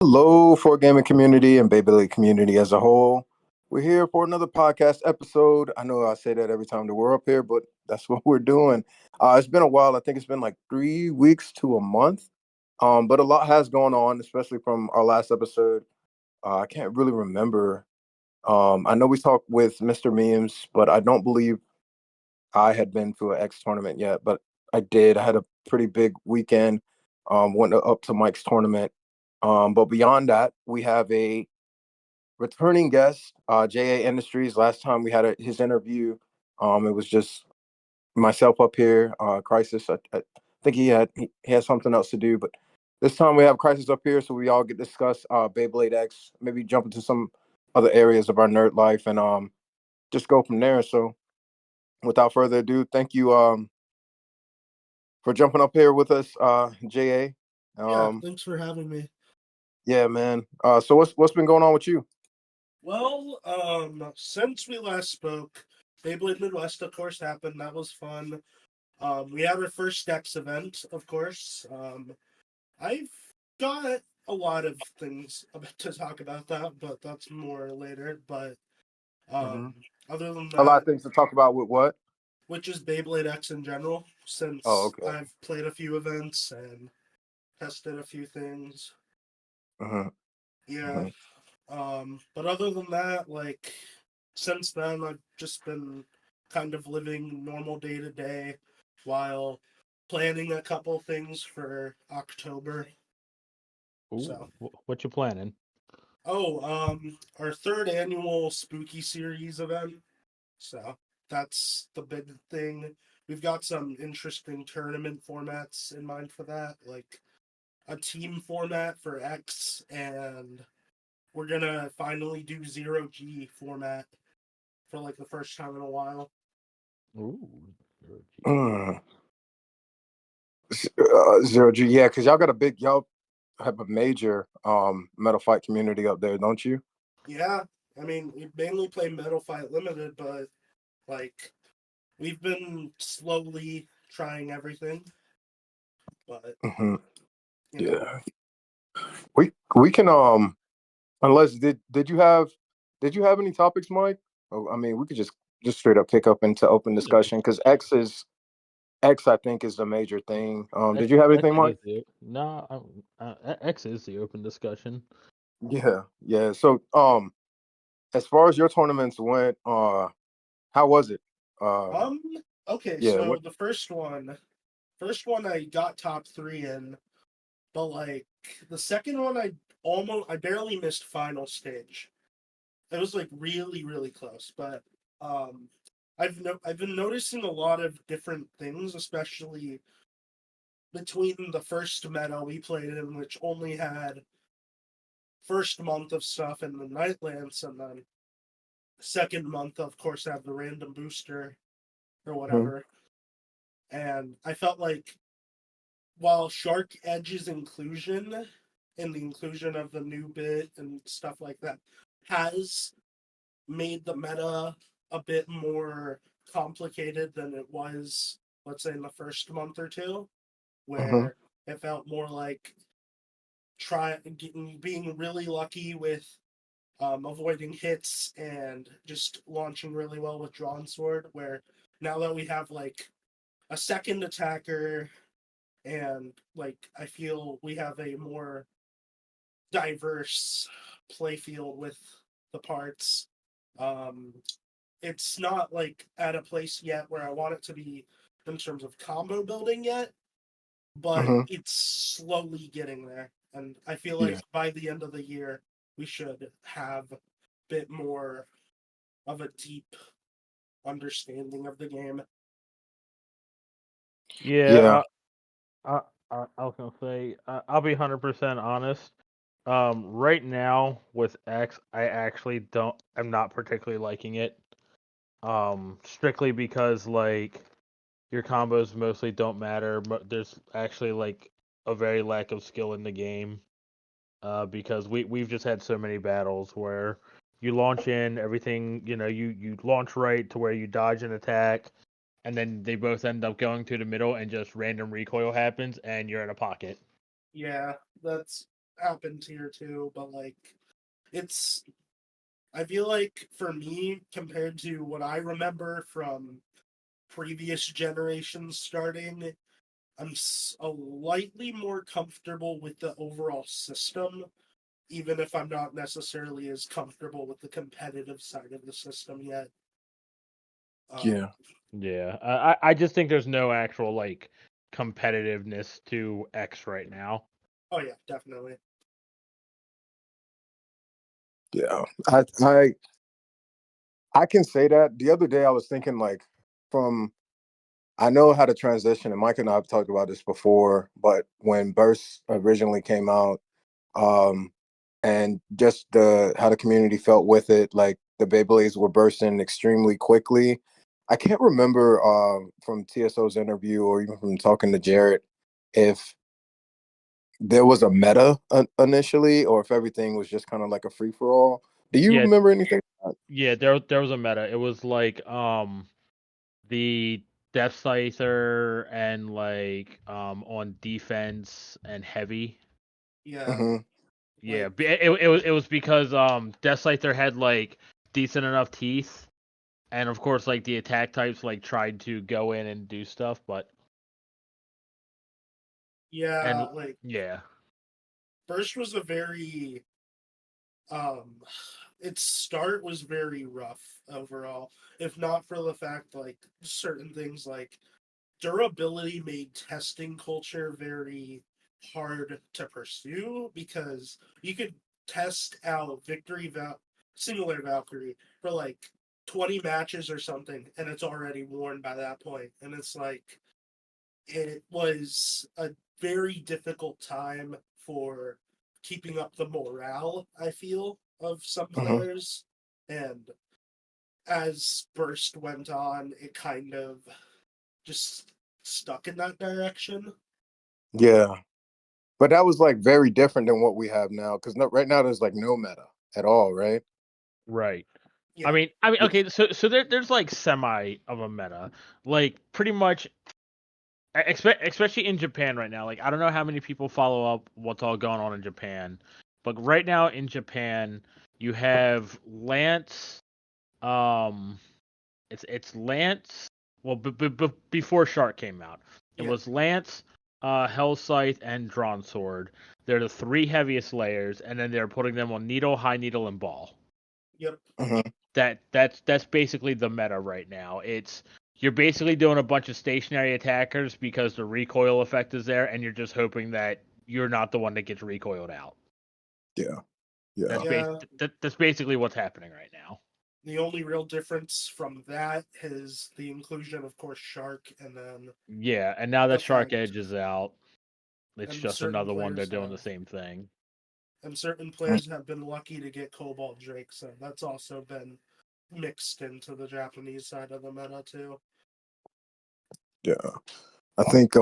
Hello, for gaming community and Beyblade community as a whole. We're here for another podcast episode. I know I say that every time that we're up here, but that's what we're doing. It's been a while. I think it's been like 3 weeks to a month. But a lot has gone on, especially from our last episode. I can't really remember. I know we talked with Mr. Memes, but I don't believe I had been to an X tournament yet. But I did. I had a pretty big weekend. Went up to Mike's tournament. But beyond that, we have a returning guest, JA Industries. Last time we had his interview, it was just myself up here. Crisis, I think he has something else to do, but this time we have Crisis up here, so we all get to discuss Beyblade X. Maybe jump into some other areas of our nerd life and just go from there. So without further ado, thank you for jumping up here with us, JA. Yeah, thanks for having me. Yeah, man. So what's been going on with you? Well, since we last spoke, Beyblade Midwest, of course, happened. That was fun. We had our first Dex event, of course. I've got a lot of things to talk about that, but that's more later. But Mm-hmm. um, other than A lot that, of things to talk about with what? which is Beyblade X in general, Oh, since okay. I've played a few events and tested a few things. Uh-huh. Yeah. Uh-huh. But other than that, like since then, I've just been kind of living normal day to day while planning a couple things for October. Ooh, So, what you planning? our third annual Spooky Series event. So that's the big thing. We've got some interesting tournament formats in mind for that, like a team format for X, and we're gonna finally do 0G format for like the first time in a while. Ooh, Mm. Zero G, yeah, because y'all have a major metal fight community up there, don't you? Yeah, I mean, we mainly play Metal Fight Limited, but like we've been slowly trying everything. But Hmm. you know, Yeah, we can unless did you have any topics, Mike? Oh, I mean, we could just straight up pick up into open yeah. discussion because X I think is the major thing. I, Did you have I anything, think Mike? it's the no. X is the open discussion. Yeah, yeah. So as far as your tournaments went, how was it? Uh, um, okay, yeah, so what? the first one I got top three in, but like the second one I barely missed final stage. It was like really really close, but um I've been noticing a lot of different things, especially between the first meta we played in, which only had first month of stuff in the Nightlands, and then second month, of course, have the random booster or Mhm. whatever. And I felt like while Shark Edge's inclusion and the inclusion of the new bit and stuff like that has made the meta a bit more complicated than it was, let's say, in the first month or two, Mhm. where it felt more like being really lucky with avoiding hits and just launching really well with drawn sword. Where now that we have like a second attacker and like I feel we have a more diverse playfield with the parts. Um, it's not like at a place yet where I want it to be in terms of combo building yet, but Mhm. it's slowly getting there. And I feel Yeah. like by the end of the year, we should have a bit more of a deep understanding of the game. Yeah. Yeah, I was gonna say I'll be 100% honest. Right now with X, I actually don't. I'm not particularly liking it. Strictly because like your combos mostly don't matter, but there's actually like a very lack of skill in the game. Because we've just had so many battles where you launch in everything, you launch right to where you dodge an attack, and then they both end up going to the middle, and just random recoil happens, and you're in a pocket. Yeah, that's happens here too, but like it's I feel like for me, compared to what I remember from previous generations starting, I'm slightly more comfortable with the overall system, even if I'm not necessarily as comfortable with the competitive side of the system yet. Yeah. Yeah, I just think there's no actual like competitiveness to X right now. Oh yeah, definitely. Yeah. I can say that. The other day I was thinking like from I know how to transition, and Mike and I have talked about this before, but when Burst originally came out, um, and just the how the community felt with it, like the Beyblades were bursting extremely quickly. I can't remember from TSO's interview or even from talking to Jarrett if there was a meta initially or if everything was just kind of like a free for all. Do you Yeah, remember anything? yeah, there was a meta. It was like the Death Scyther and like on defense and heavy. Yeah, Hmm. Yeah, like it was because Death Scyther had like decent enough teeth, and of course like the attack types like tried to go in and do stuff, but yeah, and like yeah, Burst was a very um its start was very rough overall. If not for the fact like certain things like durability made testing culture very hard to pursue because you could test out Singular Valkyrie for like 20 matches or something and it's already worn by that point. And it's like it was a very difficult time for keeping up the morale, I feel, of some Hmm. players. And as Burst went on, it kind of just stuck in that direction. Yeah. But that was like very different than what we have now because right now there's like no meta at all, right? right. Yeah, I mean, okay, so there's like semi of a meta, like pretty much, especially in Japan right now. Like I don't know how many people follow up what's all going on in Japan, but right now in Japan you have Lance. Um, it's Lance. Well, before Shark came out, it yeah, was Lance, Hell Scythe, and Drawn Sword. They're the three heaviest layers, and then they're putting them on Needle, High Needle, and Ball. yep, Hmm. That's basically the meta right now. It's you're basically doing a bunch of stationary attackers because the recoil effect is there, and you're just hoping that you're not the one that gets recoiled out. Yeah. Yeah. yeah. That's basically what's happening right now. The only real difference from that is the inclusion, of course, Shark, and then Yeah, and now the that Shark fact Edge is out, it's and just certain another one. They're players doing the have same thing. have been lucky to get Cobalt Drake, so that's also been mixed into the Japanese side of the meta too. Yeah. I think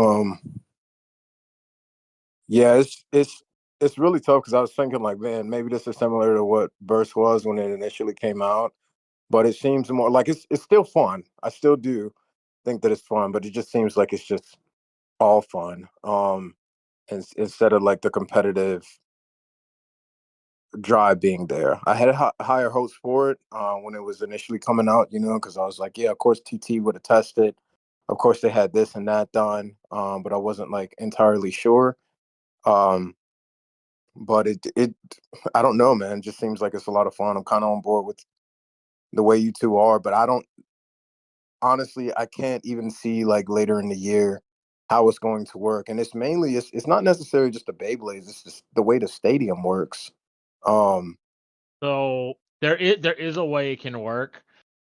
yeah, it's really tough because I was thinking like, man, maybe this is similar to what Burst was when it initially came out, but it seems more like it's still fun. I still do think that it's fun, but it just seems like it's just all fun. And instead of like the competitive drive being there, I had higher hopes for it when it was initially coming out. Because I was like, yeah, of course TT would have tested. Of course they had this and that done, but I wasn't like entirely sure. Um, but it I don't know, man. It just seems like it's a lot of fun. I'm kind of on board with the way you two are, but I don't honestly. I can't even see like later in the year how it's going to work. And it's not necessarily just the Beyblades. It's just the way the stadium works. Um, So there is a way it can work,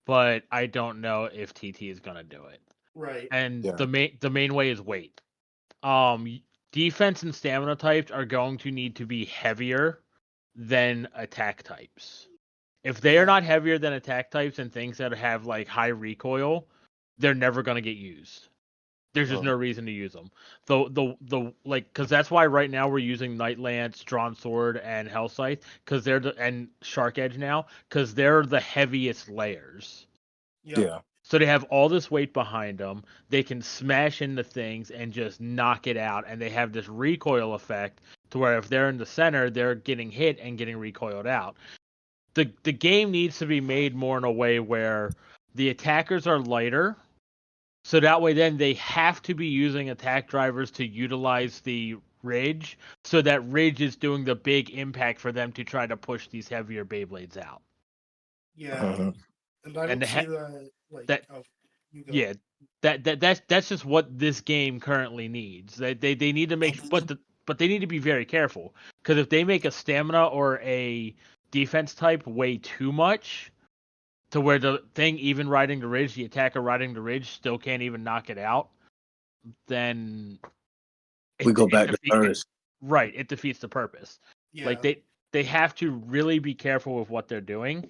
but I don't know if TT is gonna do it. Right. And yeah. the main way is weight. Defense and stamina types are going to need to be heavier than attack types. If they are Yeah. not heavier than attack types and things that have like high recoil, they're never going to get used. There's just Mm, no reason to use them. The like because that's why right now we're using Night Lance, Drawn Sword, and Hell Scythe because and Shark Edge now because they're the heaviest layers. Yep. yeah. So they have all this weight behind them. They can smash into things and just knock it out. And they have this recoil effect to where if they're in the center, they're getting hit and getting recoiled out. The game needs to be made more in a way where the attackers are lighter, so that way then they have to be using attack drivers to utilize the ridge, so that ridge is doing the big impact for them to try to push these heavier Beyblades out. Yeah, Uh-huh. and I And don't see that like. that Oh, you go. yeah, that's just what this game currently needs. They need to make, but they need to be very careful, because if they make a stamina or a defense type way too much, to where the thing even riding the ridge, the attacker riding the ridge still can't even knock it out, then We go back to defeats Earth. right. It defeats the purpose. Yeah, Like they have to really be careful with what they're doing.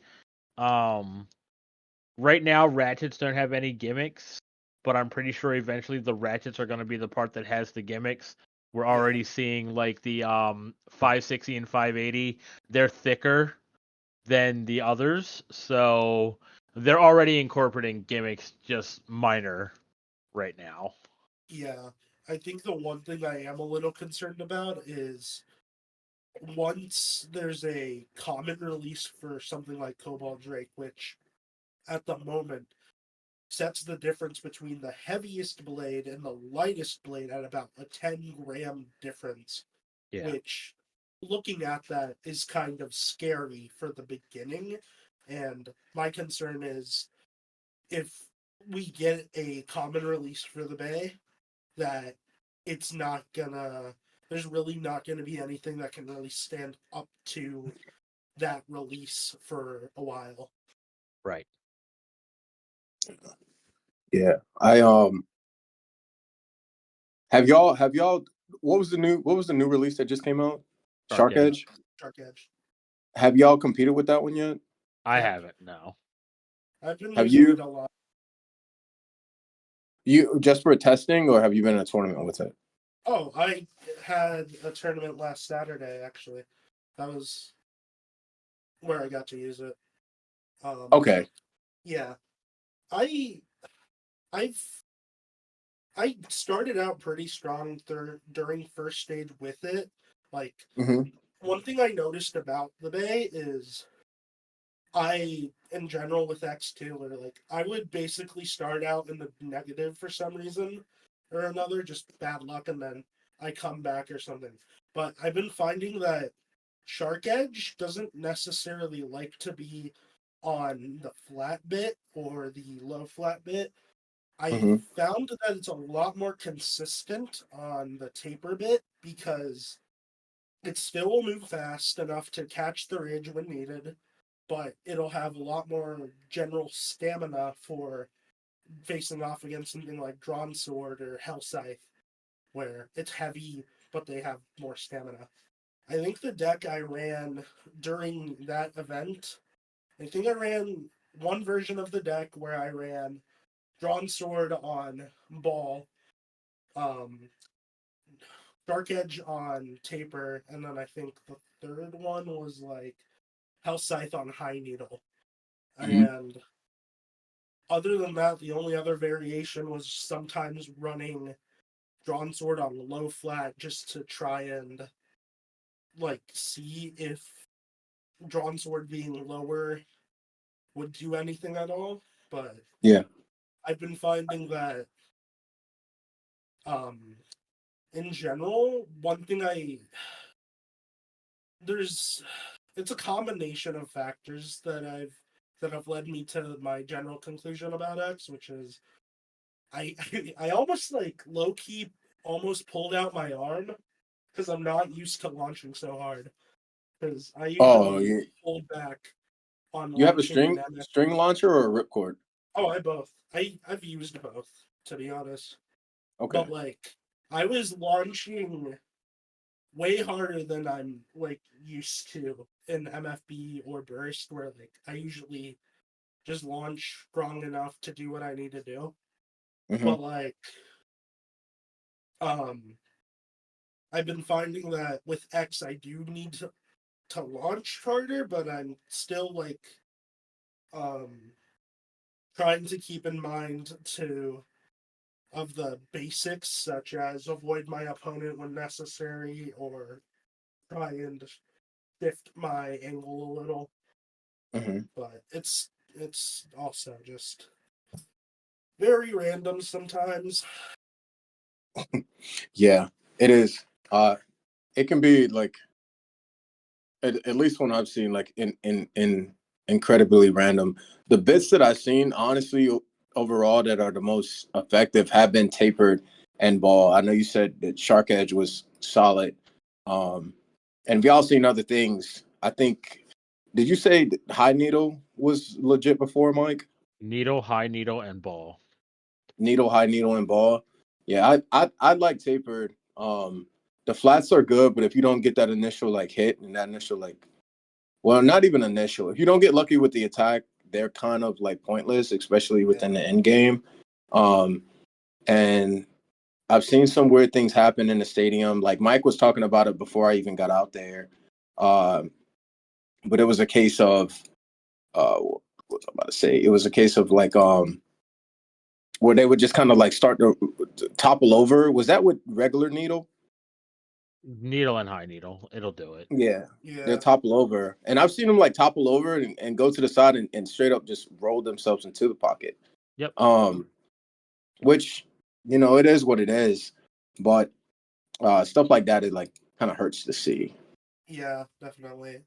Right now, ratchets don't have any gimmicks, but I'm pretty sure eventually the ratchets are going to be the part that has the gimmicks. We're already seeing like the 560 and 580. They're thicker than the others, so they're already incorporating gimmicks, just minor right now. yeah. I think the one thing I am a little concerned about is once there's a common release for something like Cobalt Drake, which at the moment sets the difference between the heaviest blade and the lightest blade at about a 10-gram difference, Yeah. which looking at that is kind of scary for the beginning. And my concern is if we get a common release for the Bay, that it's not gonna, there's really not gonna be anything that can really stand up to that release for a while. Right. Yeah. I have y'all what was the new release that just came out? Shark Shark Edge? Shark Edge. Have y'all competed with that one yet? I Yeah. haven't, no. I've been Have using you- it a lot. You just for testing, or have you been in a tournament with it? Oh, I had a tournament last Saturday, actually. That was where I got to use it. Okay. Yeah. I started out pretty strong during first stage with it. Like, Mm-hmm. one thing I noticed about the Bay is in general with X2, where like I would basically start out in the negative for some reason or another, just bad luck, and then I come back or something. But I've been finding that Shark Edge doesn't necessarily like to be on the flat bit or the low flat bit. I found that it's a lot more consistent on the taper bit because it still will move fast enough to catch the ridge when needed, but it'll have a lot more general stamina for facing off against something like Drawn Sword or Hell Scythe, where it's heavy, but they have more stamina. I think the deck I ran during that event, I think I ran one version of the deck where I ran Drawn Sword on Ball, Dark Edge on Taper, and then I think the third one was like Hell Scythe on High Needle. And other than that, the only other variation was sometimes running Drawn Sword on low flat just to try and like see if Drawn Sword being lower would do anything at all. But Yeah. I've been finding that in general, one thing it's a combination of factors that have led me to my general conclusion about X, which is I I almost like low key almost pulled out my arm because I'm not used to launching so hard. Because I usually hold back on You have a launching string launcher or a ripcord? Oh, I've used both, to be honest. Okay. But like I was launching way harder than I'm like used to in MFB or Burst, where like I usually just launch strong enough to do what I need to do. But like I've been finding that with X I do need to launch harder, but I'm still like trying to keep in mind of the basics, such as avoid my opponent when necessary, or try and shift my angle a little. Hmm. But it's also just very random sometimes. Yeah, it is. It can be like at least when I've seen like in incredibly random. The bits that I've seen, honestly, overall that are the most effective have been tapered and ball. I know you said that Shark Edge was solid, and we all seen other things. I think. Did you say that High Needle was legit before, Mike? Needle, high needle, and ball. Needle, high needle, and ball. Yeah, I'd like tapered. The flats are good, but if you don't get that initial like hit and that initial like, well, not even initial. If you don't get lucky with the attack, they're kind of like pointless, especially within the end game. Um, and I've seen some weird things happen in the stadium. Like Mike was talking about it before I even got out there. But it was a case of what was I about to say? It was a case of like where they would just kind of like start to topple over. Was that with regular needle? Needle and high needle. It'll do it. Yeah, they'll Yeah. topple over, and I've seen them like topple over and go to the side and straight up just roll themselves into the pocket. Yep. Which it is what it is, but stuff like that it like kind of hurts to see. Yeah, definitely.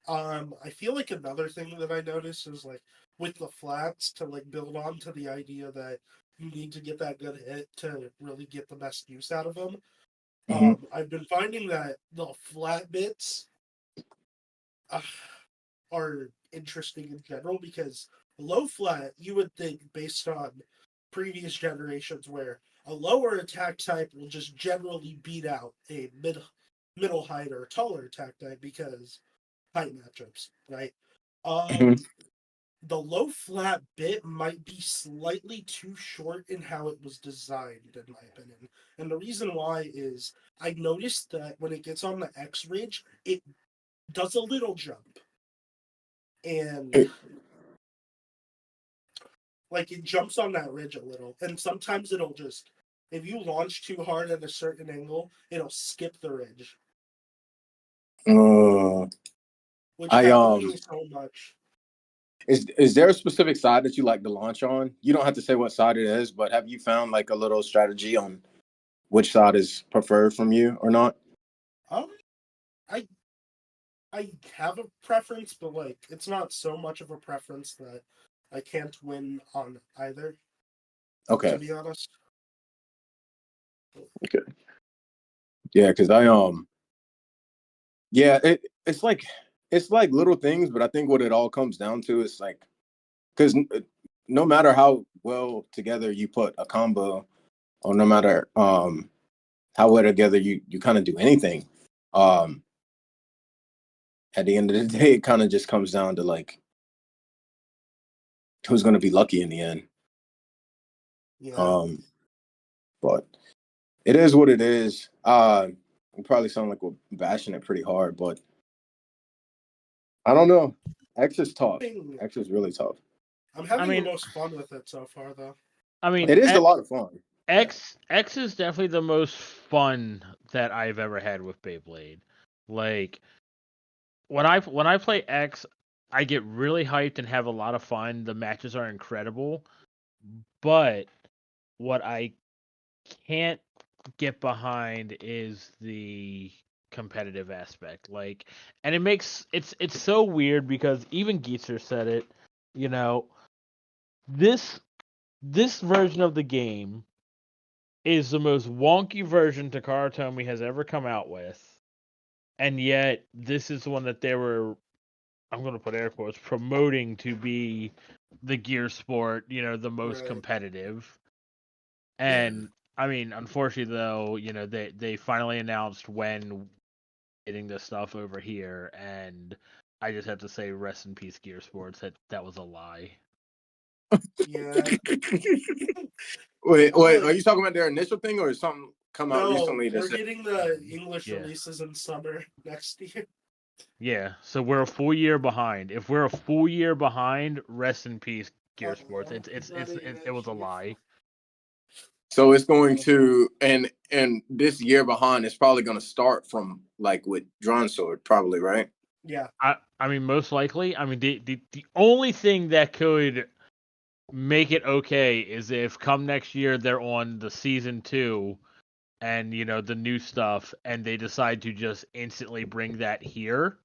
I feel like another thing that I noticed is like with the flats to like build on to the idea that you need to get that good hit to really get the best use out of them. Mm-hmm. I've been finding that the flat bits uh, are interesting in general because low flat, you would think based on previous generations where a lower attack type will just generally beat out a middle height or taller attack type because height matchups, right? Mm-hmm. The low flat bit might be slightly too short in how it was designed, in my opinion. And the reason why is I noticed that when it gets on the X ridge, it does a little jump. And like it jumps on that ridge a little. And sometimes it'll just, if you launch too hard at a certain angle, it'll skip the ridge. Which I happened to me so much. Is there a specific side that you like to launch on? You don't have to say what side it is, but have you found like a little strategy on which side is preferred from you or not? Um, I I have a preference, but like it's not so much of a preference that I can't win on either. Okay. To be honest. Okay. Yeah, because yeah, it's like little things, but I think what it all comes down to is like because no matter how well together you put a combo, or no matter how well together you kind of do anything, um, at the end of the day, it kind of just comes down to like who's going to be lucky in the end. Yeah. Um, but it is what it is. We probably sound like we're bashing it pretty hard, but I don't know. X is tough. X is really tough. I'm I having the mean, most fun with it so far, though. I mean, It is a lot of fun. X is definitely the most fun that I've ever had with Beyblade. Like when I play X, I get really hyped and have a lot of fun. The matches are incredible, but what I can't get behind is the competitive aspect. Like, and it's so weird because even Geetzer said it. You know, this this version of the game is the most wonky version Takara Tomy has ever come out with, and yet this is the one that they were, I'm going to put air quotes, promoting to be the gear sport, the most Right. competitive. Yeah. And I mean, unfortunately though, they finally announced when getting this stuff over here, and I just have to say, rest in peace, Gear Sports. That was a lie. Yeah. Wait, I'm are like, you talking about their initial thing or is something come out no, recently that they're said? getting the English Yeah. releases in summer next year. Yeah, so we're a full year behind. If we're a full year behind, rest in peace, Gear Sports. Uh-oh. It Not was a even lie. So it's going to and this year behind is probably going to start from like with drawn sword, probably, right? Yeah. I mean, most likely. I mean, the only thing that could make it okay is if come next year they're on the season 2 and the new stuff, and they decide to just instantly bring that here.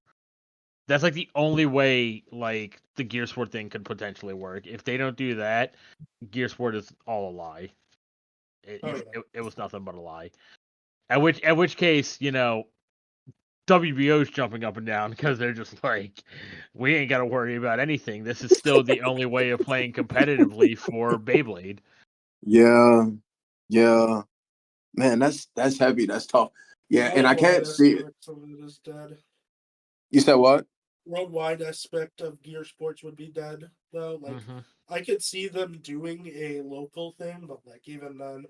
That's like the only way like the Gear Sport thing could potentially work. If they don't do that, Gear Sport is all a lie. It was nothing but a lie. At which case, WBO's jumping up and down because they're just like, we ain't got to worry about anything. This is still the only way of playing competitively for Beyblade. Yeah, yeah, man, that's heavy. That's tough. Yeah, and I can't see it. Some of it is dead. You said what? Worldwide aspect of Gear Sports would be dead, though. Like, I could see them doing a local thing, but like even then,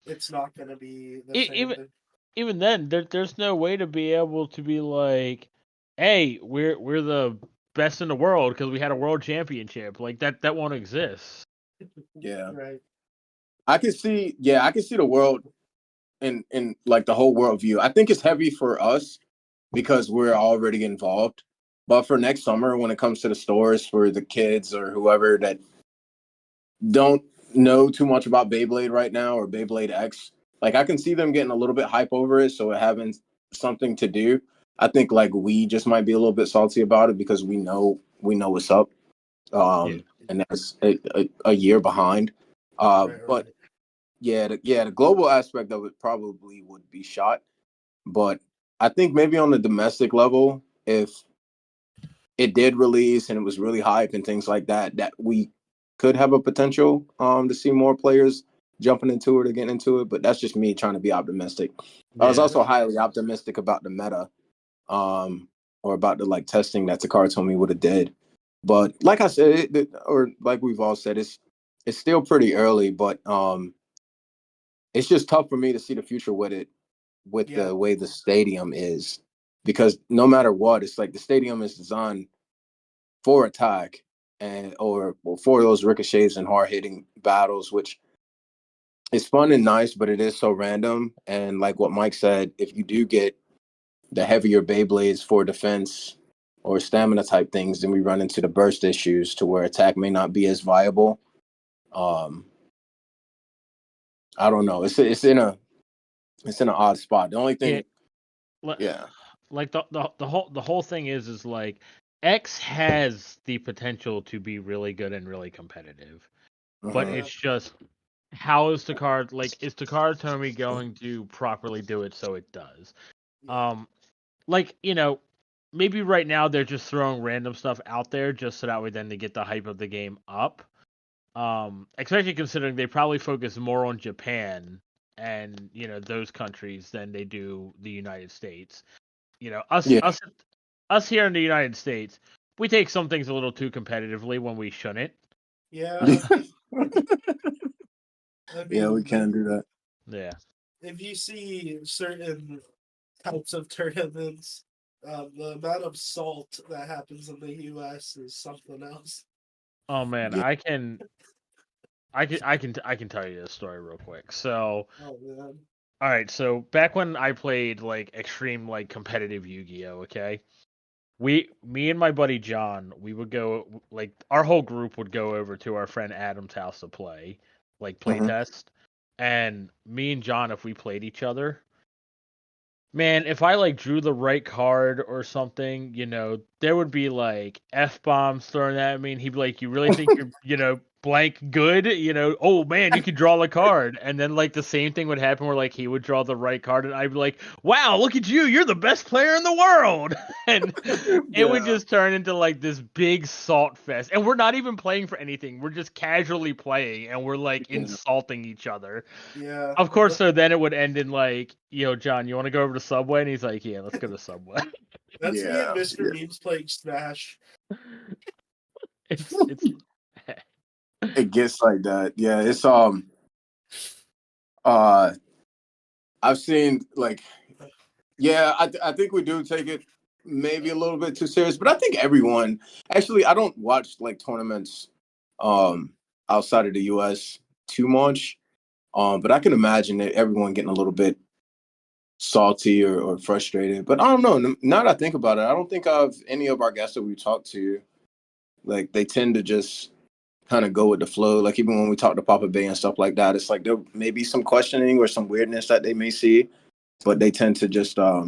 it's not going to be the same thing. Even then, there's no way to be able to be like, hey, we're the best in the world because we had a world championship. Like that won't exist. Yeah, right. I can see the world in like the whole world view. I think it's heavy for us because we're already involved. But for next summer, when it comes to the stores for the kids or whoever that don't know too much about Beyblade right now or Beyblade X, like I can see them getting a little bit hype over it, so having something to do. I think like we just might be a little bit salty about it because we know what's up, and that's a year behind. But yeah, the global aspect of it probably would be shot. But I think maybe on the domestic level, if it did release and it was really hype and things like that, that we could have a potential to see more players jumping into it or getting into it. But that's just me trying to be optimistic. I was also highly optimistic about the meta, or about the like testing that Takara told me would have did. But like I said, or like we've all said, it's still pretty early. But it's just tough for me to see the future with it, with the way the stadium is, because no matter what, it's like the stadium is designed for attack and or for those ricochets and hard hitting battles, which is fun and nice, but it is so random. And like what Mike said, if you do get the heavier Beyblades for defense or stamina type things, then we run into the burst issues to where attack may not be as viable. I don't know. It's in an odd spot. The only thing, like the whole thing is like X has the potential to be really good and really competitive, but it's just how is Takara Tomy going to properly do it so it does? Like maybe right now they're just throwing random stuff out there just so that way then they get the hype of the game up. Especially considering they probably focus more on Japan and those countries than they do the United States. Us here in the United States, we take some things a little too competitively when we shouldn't. Yeah. I mean, yeah, we can do that. Yeah. If you see certain types of tournaments, the amount of salt that happens in the U.S. is something else. Oh man, Yeah. I can tell you this story real quick. So, all right, so back when I played like extreme like competitive Yu-Gi-Oh, okay? Me and my buddy John, we would go like our whole group would go over to our friend Adam's house to play, like play test. And me and John, if we played each other, man, if I like drew the right card or something, there would be like F bombs thrown at me, and he'd be like, "You really think you're, blank good? Oh man, you could draw the card." And then like the same thing would happen where like he would draw the right card, and I'd be like, "Wow, look at you! You're the best player in the world!" And it would just turn into like this big salt fest. And we're not even playing for anything; we're just casually playing, and we're like insulting each other. Yeah. Of course, so then it would end in like, John, you want to go over to Subway? And he's like, yeah, let's go to Subway. That's me and Mr. Memes playing Smash. It's It gets like that. Yeah, it's I've seen like, yeah, I think we do take it maybe a little bit too serious, but I think everyone actually, I don't watch like tournaments outside of the US too much. But I can imagine that everyone getting a little bit salty or frustrated. But I don't know. Now that I think about it, I don't think of any of our guests that we talked to, like they tend to just kind of go with the flow. Like even when we talk to Papa Bay and stuff like that, it's like there may be some questioning or some weirdness that they may see, but they tend to just go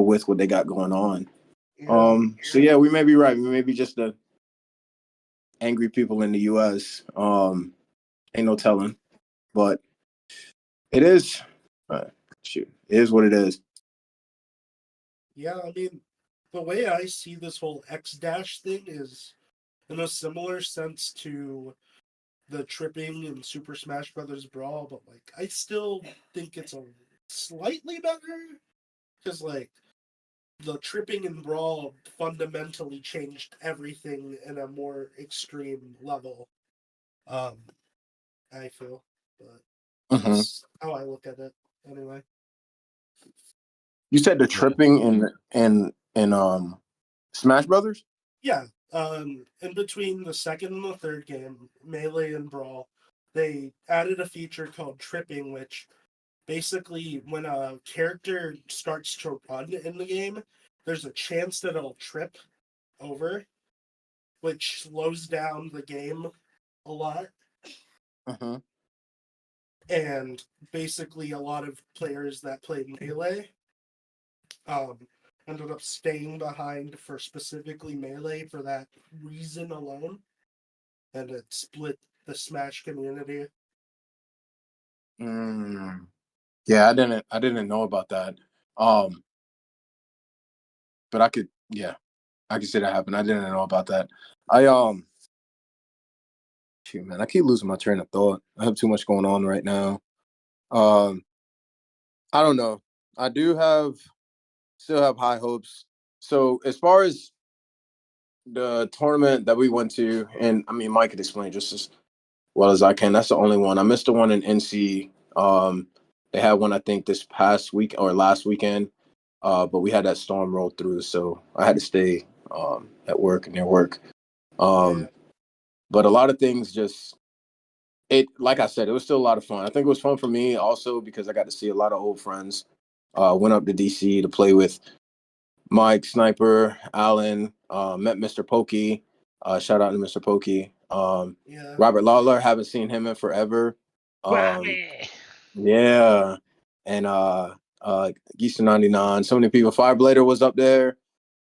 with what they got going on. Yeah. So yeah, we may be right. We may be just the angry people in the US. Ain't no telling. But it is shoot. It is what it is. Yeah, I mean, the way I see this whole X dash thing is in a similar sense to the tripping in Super Smash Brothers Brawl, but like I still think it's a slightly better because like the tripping in Brawl fundamentally changed everything in a more extreme level. I feel, but that's how I look at it anyway. You said the tripping in Smash Brothers? Yeah. In between the second and the third game, Melee and Brawl, they added a feature called tripping, which basically when a character starts to run in the game, there's a chance that it'll trip over, which slows down the game a lot. And basically a lot of players that played Melee ended up staying behind for specifically Melee for that reason alone. And it split the Smash community. Yeah, I didn't know about that. But I could see that happen. I didn't know about that. Shoot, man, I keep losing my train of thought. I have too much going on right now. I don't know. I still have high hopes. So as far as the tournament that we went to, and I mean, Mike could explain just as well as I can. That's the only one. I missed the one in NC. They had one, I think, this past week or last weekend, but we had that storm roll through, so I had to stay at work and near work. But a lot of things like I said, it was still a lot of fun. I think it was fun for me also because I got to see a lot of old friends. Went up to DC to play with Mike, Sniper, Allen, met Mr. Pokey. Shout out to Mr. Pokey. Robert Lawler, haven't seen him in forever. Yeah. And Geezer 99. So many people. Fireblader was up there.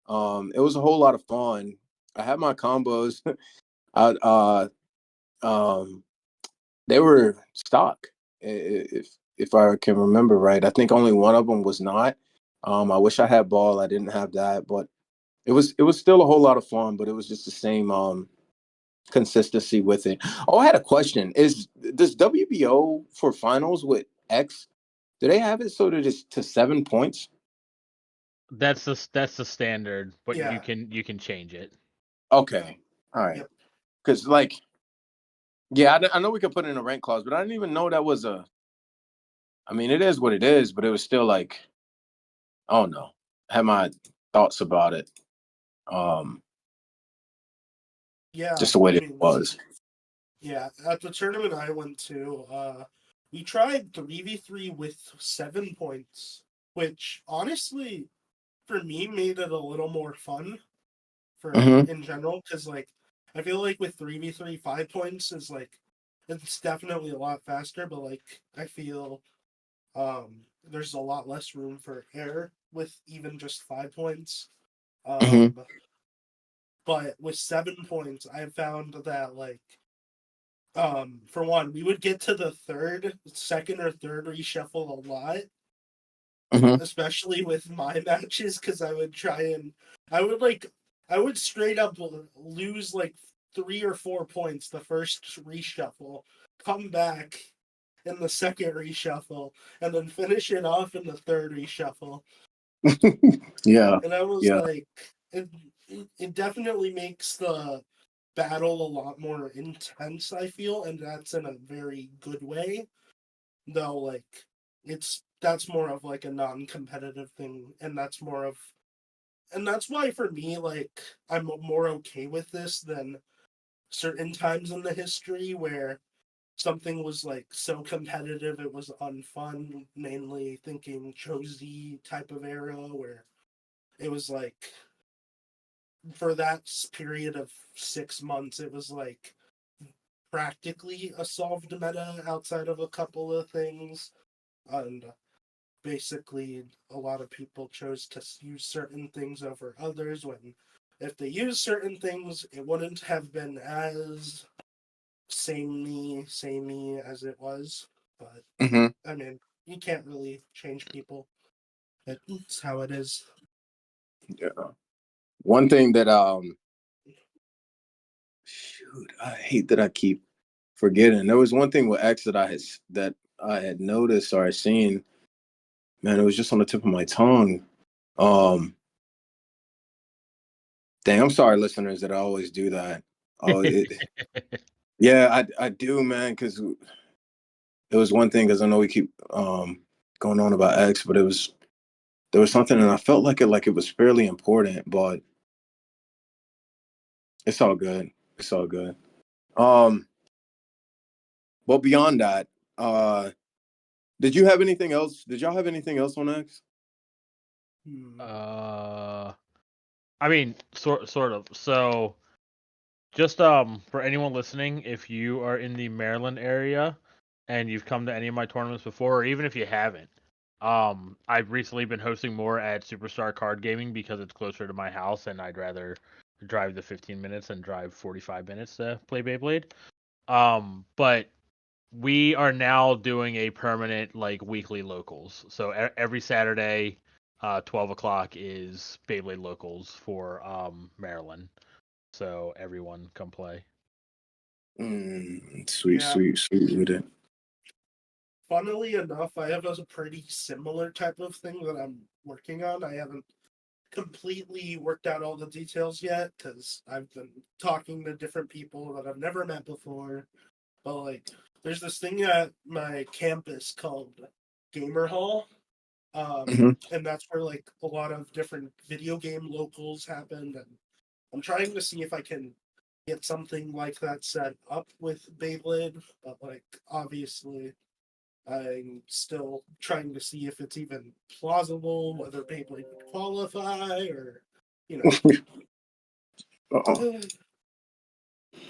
It was a whole lot of fun. I had my combos. They were stock, if I can remember right. I think only one of them was not. I wish I had ball. I didn't have that, but it was still a whole lot of fun. But it was just the same consistency with it. Oh, I had a question. Does WBO for finals with X? Do they have it so that it's to 7 points? That's the standard, but you can change it. Okay, all right. Because I know we could put in a rank clause, but I didn't even know that was a. I mean, it is what it is, but it was still like, I don't know. I had my thoughts about it. Just the way it was. Yeah, at the tournament I went to, we tried 3v3 with 7 points, which honestly, for me, made it a little more fun in general, because like I feel like with 3v3, 5 points is like it's definitely a lot faster, but like I feel there's a lot less room for error with even just 5 points. But with 7 points, I found that like for one, we would get to the second or third reshuffle a lot. Especially with my matches, because I would I would straight up lose like 3 or 4 points the first reshuffle, come back in the second reshuffle, and then finish it off in the third reshuffle. Yeah. And I was like, it definitely makes the battle a lot more intense, I feel, and that's in a very good way. Though, like, that's more of like a non-competitive thing, and that's why for me, like, I'm more okay with this than certain times in the history where something was like so competitive it was unfun, mainly thinking Josie type of era where it was like for that period of 6 months it was like practically a solved meta outside of a couple of things, and basically a lot of people chose to use certain things over others when if they used certain things it wouldn't have been as samey as it was, but Mm-hmm. I mean, you can't really change people. It's how it is. Yeah. One thing that shoot, I hate that I keep forgetting. There was one thing with X that I had noticed or I seen. Man, it was just on the tip of my tongue. Um, Dang, I'm sorry, listeners, that I always do that. Oh, yeah, I do, man, because it was one thing, because I know we keep going on about X, but there was something, and I felt like it was fairly important, but it's all good. It's all good. Um, but beyond that, did you have anything else? Did y'all have anything else on X? I mean, sort of. So, just for anyone listening, if you are in the Maryland area and you've come to any of my tournaments before, or even if you haven't, I've recently been hosting more at Superstar Card Gaming because it's closer to my house, and I'd rather drive the 15 minutes and drive 45 minutes to play Beyblade. But we are now doing a permanent like weekly locals. So every Saturday, 12 o'clock is Beyblade locals for Maryland. So everyone come play. Sweet, Yeah. sweet with it. Funnily enough, I have a pretty similar type of thing that I'm working on. I haven't completely worked out all the details yet because I've been talking to different people that I've never met before. But like, there's this thing at my campus called Gamer Hall, and that's where like a lot of different video game locals happen. And I'm trying to see if I can get something like that set up with Beyblade, but like obviously I'm still trying to see if it's even plausible, whether Beyblade would qualify, or you know.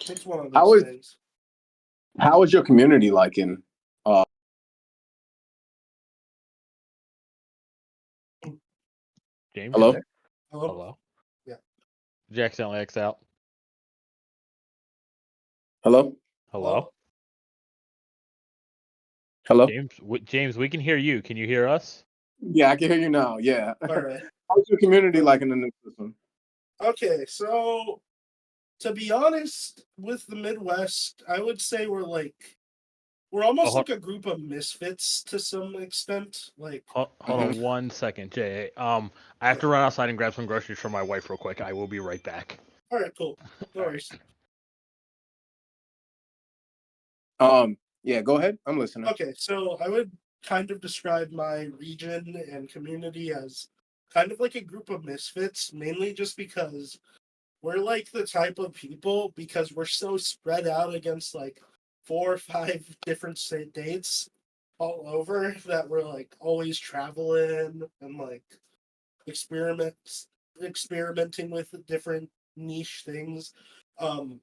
It's one of How those is things. how is your community liking? James, you Hello, there? Hello? Hello. Yeah. Did you accidentally X out? hello, Hello. hello. James, we can hear you. Can you hear us? Yeah, I can hear you now. Yeah. All right. How's your community liking the new system? Okay, so to be honest, with the Midwest, I would say we're almost Oh, like a group of misfits to some extent. Like, hold on 1 second, Jay. I have to run outside and grab some groceries for my wife real quick. I will be right back. all right, cool, no All worries. Yeah, go ahead. I'm listening. Okay, so I would kind of describe my region and community as kind of like a group of misfits, mainly just because we're like the type of people, because we're so spread out against like 4 or 5 different state dates all over, that we're like always traveling and like experimenting with different niche things. Um,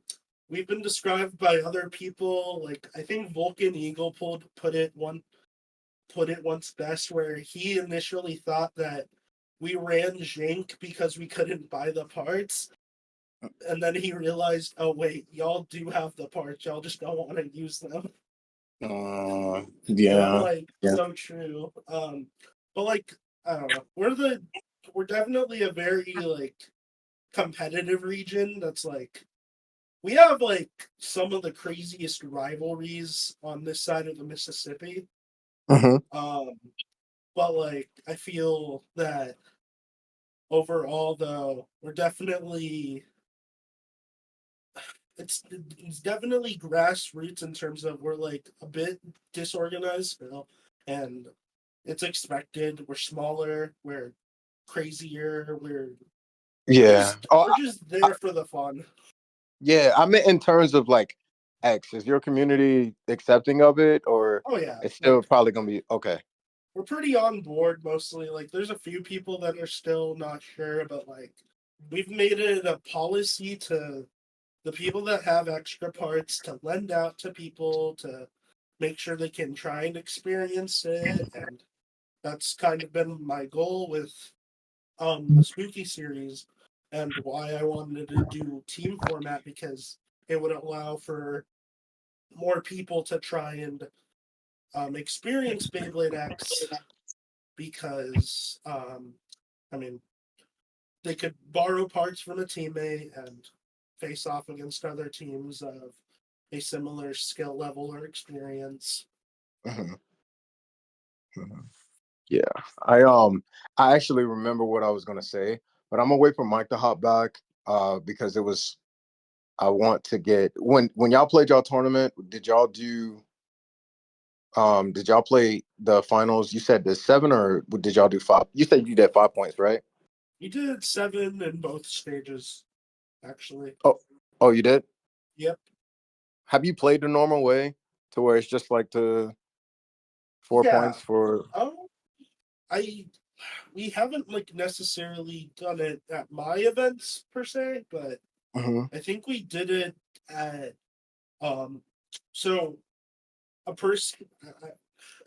we've been described by other people, like I think Vulcan Eagle put it once best, where he initially thought that we ran Jink because we couldn't buy the parts. And then he realized, oh wait, y'all do have the parts, y'all just don't want to use them. And I'm Yeah, like, yeah, so true. But like, I don't know. We're definitely a very like competitive region. That's like we have like some of the craziest rivalries on this side of the Mississippi. hmm But like I feel that overall though, we're definitely it's definitely grassroots in terms of we're like a bit disorganized still, and it's expected. We're smaller, we're crazier, yeah. Oh, we're just there for the fun. yeah. I meant in terms of like X, is your community accepting of it, or Oh yeah, it's still like probably gonna be okay? we're pretty on board mostly. Like there's a few people that are still not sure, but like we've made it a policy to the people that have extra parts to lend out to people to make sure they can try and experience it. And that's kind of been my goal with the Spooky series and why I wanted to do team format, because it would allow for more people to try and experience Beyblade X, because I mean they could borrow parts from a teammate and face off against other teams of a similar skill level or experience. Mhm. Mhm. Yeah, I actually remember what I was gonna say, but I'm gonna wait for Mike to hop back, because it was I want to get when y'all played y'all tournament. Did y'all play the finals? You said the 7, or did y'all do 5? You said you did 5 points, right? You did 7 in both stages, actually. Oh, oh, you did. Yep. Have you played the normal way to where it's just like the 4 points Yeah. for? Oh, I we haven't like necessarily done it at my events per se, but Mhm. I think we did it at um so a person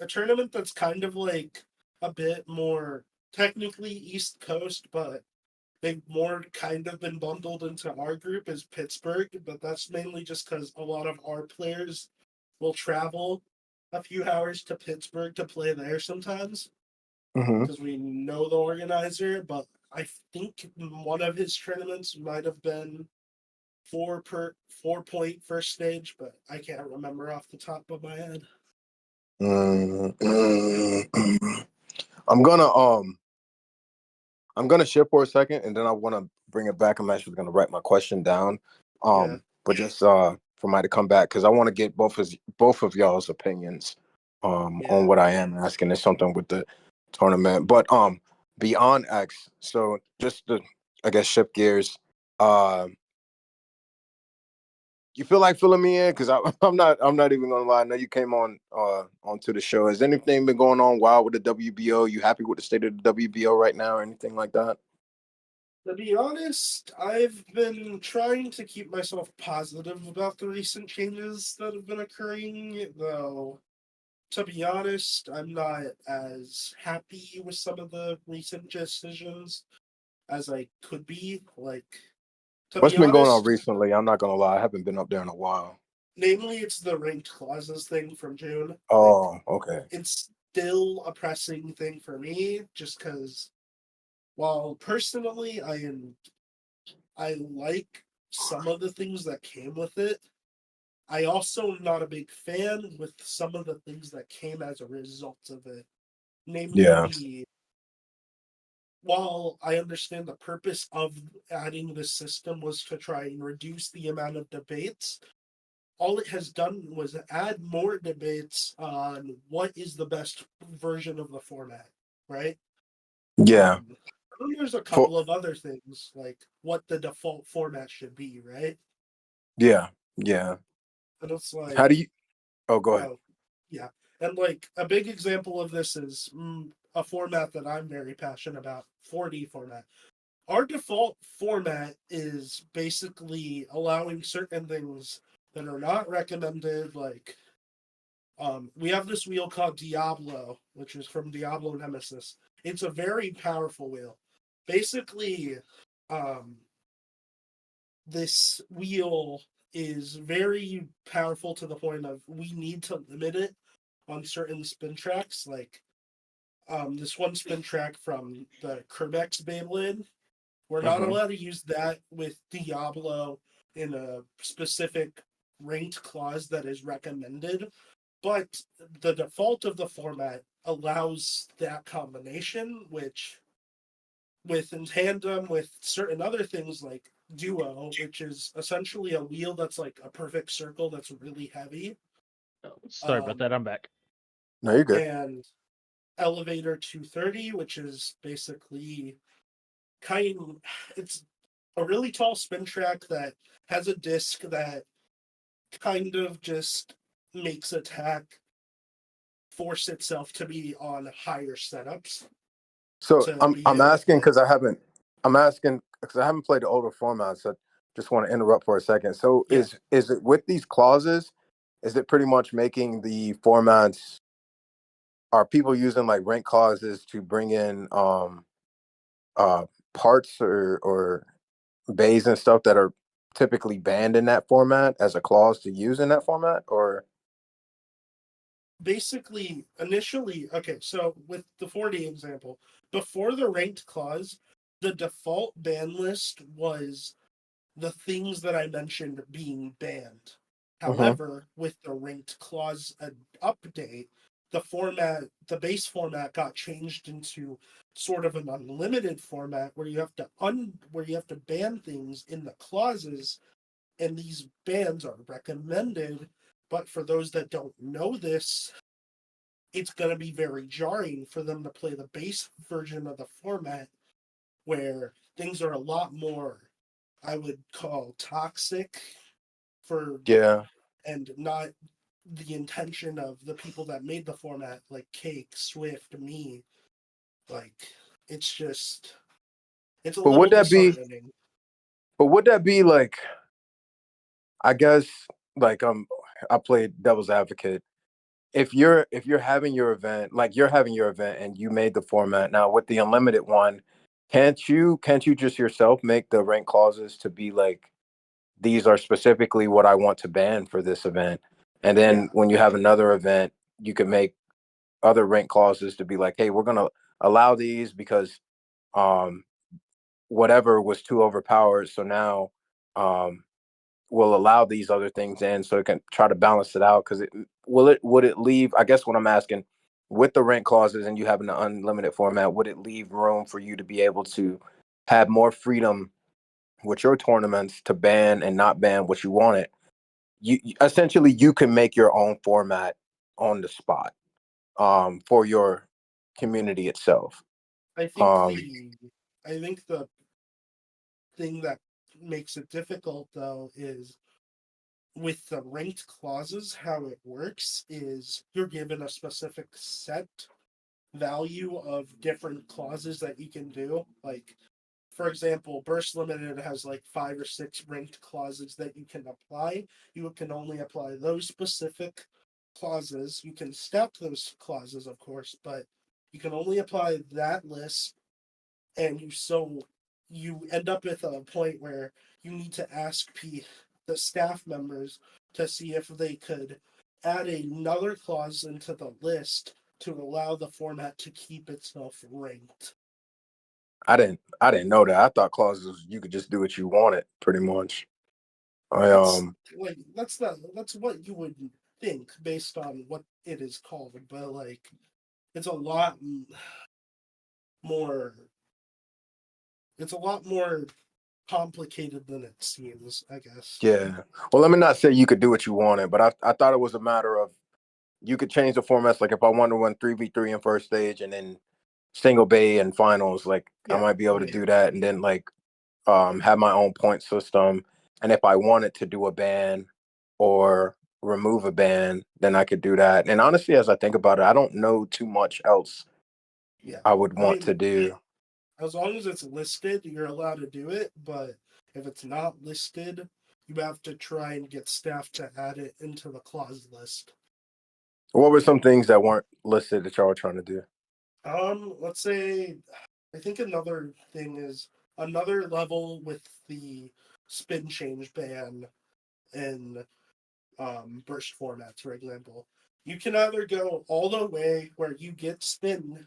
a tournament that's kind of like a bit more technically East Coast, but they've more kind of been bundled into our group is Pittsburgh, but that's mainly just because a lot of our players will travel a few hours to Pittsburgh to play there sometimes Mhm. because we know the organizer. But I think one of his tournaments might have been 4 point first stage, but I can't remember off the top of my head. Mm, mm, mm. I'm gonna um I'm gonna shift for a second, and then I want to bring it back. I'm actually gonna write my question down, Yeah, but just for Mike to come back, because I want to get both of y'all's opinions on yeah. what I am asking. It's something with the tournament, but beyond X. So just to, I guess, shift gears. Uh, you feel like filling me in, because I'm not even gonna lie. I know you came onto the show. Has anything been going on wild with the WBO? You happy with the state of the WBO right now, or anything like that? To be honest, I've been trying to keep myself positive about the recent changes that have been occurring, though, to be honest, I'm not as happy with some of the recent decisions as I could be. Like, to What's be been going on honest, recently? I'm not gonna lie, I haven't been up there in a while. namely, it's the ranked clauses thing from June. Like, Oh, okay. it's still a pressing thing for me, just because while personally I like some of the things that came with it, I also am not a big fan with some of the things that came as a result of it. Namely, Yeah, while I understand the purpose of adding this system was to try and reduce the amount of debates, all it has done was add more debates on what is the best version of the format, right? yeah. Um, and there's a For couple of other things like what the default format should be, right? yeah, yeah. And it's How do like, you? Oh, go ahead. oh, yeah. And like a big example of this is a format that I'm very passionate about, 4D format. Our default format is basically allowing certain things that are not recommended. Like, we have this wheel called Diablo, which is from Diablo Nemesis. It's a very powerful wheel. Basically, um, this wheel is very powerful to the point of we need to limit it on certain spin tracks. Like, this one spin track from the Kerbex Beyblade, we're not Hmm. allowed to use that with Diablo in a specific ranked clause that is recommended, but the default of the format allows that combination, which, with in tandem with certain other things like Duo, which is essentially a wheel that's like a perfect circle that's really heavy, Sorry about that. um, I'm back. No, you're good. and Elevator 230, which is basically kind it's a really tall spin track that has a disc that kind of just makes attack force itself to be on higher setups. So To be I'm able asking to, because I'm asking because I haven't played the older formats. So just want to interrupt for a second. So yeah, is it with these clauses? Is it pretty much making the formats? Are people using like rank clauses to bring in uh parts or bays and stuff that are typically banned in that format as a clause to use in that format? Or basically initially, okay, so with the 40 example, before the ranked clause, the default ban list was the things that I mentioned being banned. Mhm. However, with the ranked clause update, the base format got changed into sort of an unlimited format where you have to ban things in the clauses, and these bans are recommended. But for those that don't know this, it's going to be very jarring for them to play the base version of the format where things are a lot more, I would call, toxic for, Yeah. and not the intention of the people that made the format, like Cake, Swift, me. Like, it's just, it's a But would little that be? disheartening. But would that be like? I guess like I played devil's advocate. If you're having your event, like you're having your event and you made the format now with the unlimited one, can't you just yourself make the rank clauses to be like these are specifically what I want to ban for this event? And Yeah, then when you have another event, you can make other rank clauses to be like, hey, we're gonna allow these because um whatever was too overpowered. So now um will allow these other things in so it can try to balance it out because would it leave, I guess what I'm asking, with the rent clauses and you having an unlimited format, would it leave room for you to be able to have more freedom with your tournaments to ban and not ban what you wanted? Essentially you can make your own format on the spot for your community itself. I think um the, I think the thing that makes it difficult though is with the ranked clauses, how it works is you're given a specific set value of different clauses that you can do. Like, for example, Burst Limited has like 5 or 6 ranked clauses that you can apply. You can only apply those specific clauses. You can stack those clauses, of course, but you can only apply that list. And you end up with a point where you need to ask the staff members to see if they could add another clause into the list to allow the format to keep itself ranked. I didn't know that. I thought clauses you could just do what you wanted pretty much. I That's like that's what you would think based on what it is called, but like it's a lot more it's a lot more complicated than it seems, I guess. Yeah. Well, let me not say you could do what you wanted, but I thought it was a matter of you could change the formats. Like if I want to run 3v3 in first stage and then single bay and finals, like I Yeah, might be able to yeah, do that and then like have my own point system. And if I wanted to do a ban or remove a ban, then I could do that. And honestly, as I think about it, I don't know too much else yeah. I would I want to mean, do. as long as it's listed, you're allowed to do it, but if it's not listed, you have to try and get staff to add it into the clause list. What were some things that weren't listed that y'all were trying to do? Let's say I think another thing is another level with the spin change ban and burst formats, for example. You can either go all the way where you get spin,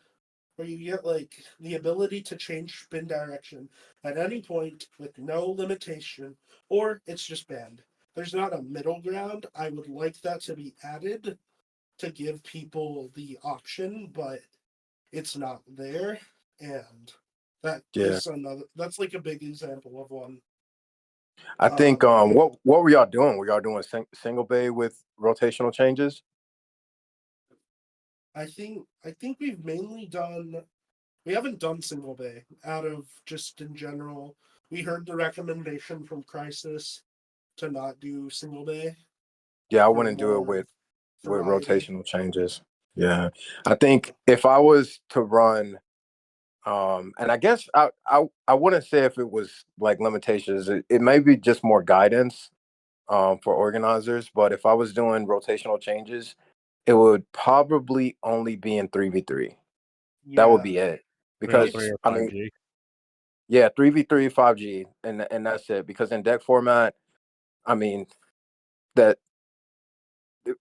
where you get like the ability to change spin direction at any point with no limitation, or it's just banned. There's not a middle ground. I would like that to be added to give people the option, but it's not there. And that Yeah. is another, that's like a big example of one. I think Um, what were y'all doing? Were y'all doing single bay with rotational changes? I think we haven't done single bay out of just in general. We heard the recommendation from Crisis to not do single bay. Yeah, I for wouldn't do it more with variety. rotational changes. Yeah. I think if I was to run and I guess I wouldn't say if it was like limitations, it may be just more guidance for organizers, but if I was doing rotational changes, it would probably only be in 3v3. That would Yeah, be it. Three Because or I five mean, G, yeah, 3v3 5G and that's it. Because in deck format, I mean that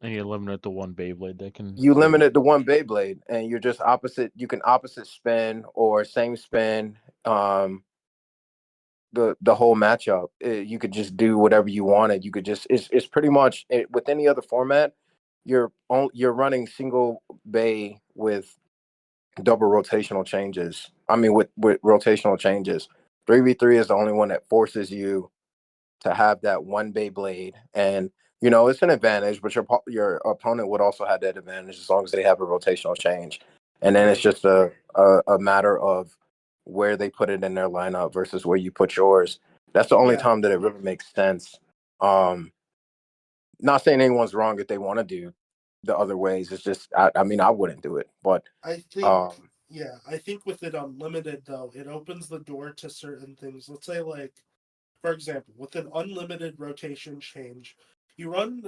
and you limit it to one Beyblade that can you do limit it. it to one Beyblade and you're just opposite. You can opposite spin or same spin. The whole matchup. You could just do whatever you wanted. You could just it's pretty much with any other format. You're running single bay with double rotational changes. I mean with rotational changes. 3v3 is the only one that forces you to have that one bay blade, and it's an advantage, but your opponent would also have that advantage as long as they have a rotational change, and then it's right. just a matter of where they put it in their lineup versus where you put yours. That's the only Yeah, time that it really makes sense. um Not saying anyone's wrong if they want to do the other ways. It's just I mean I wouldn't do it, but I think. um Yeah, I think with it unlimited though, it opens the door to certain things. Let's say like, for example, with an unlimited rotation change, you run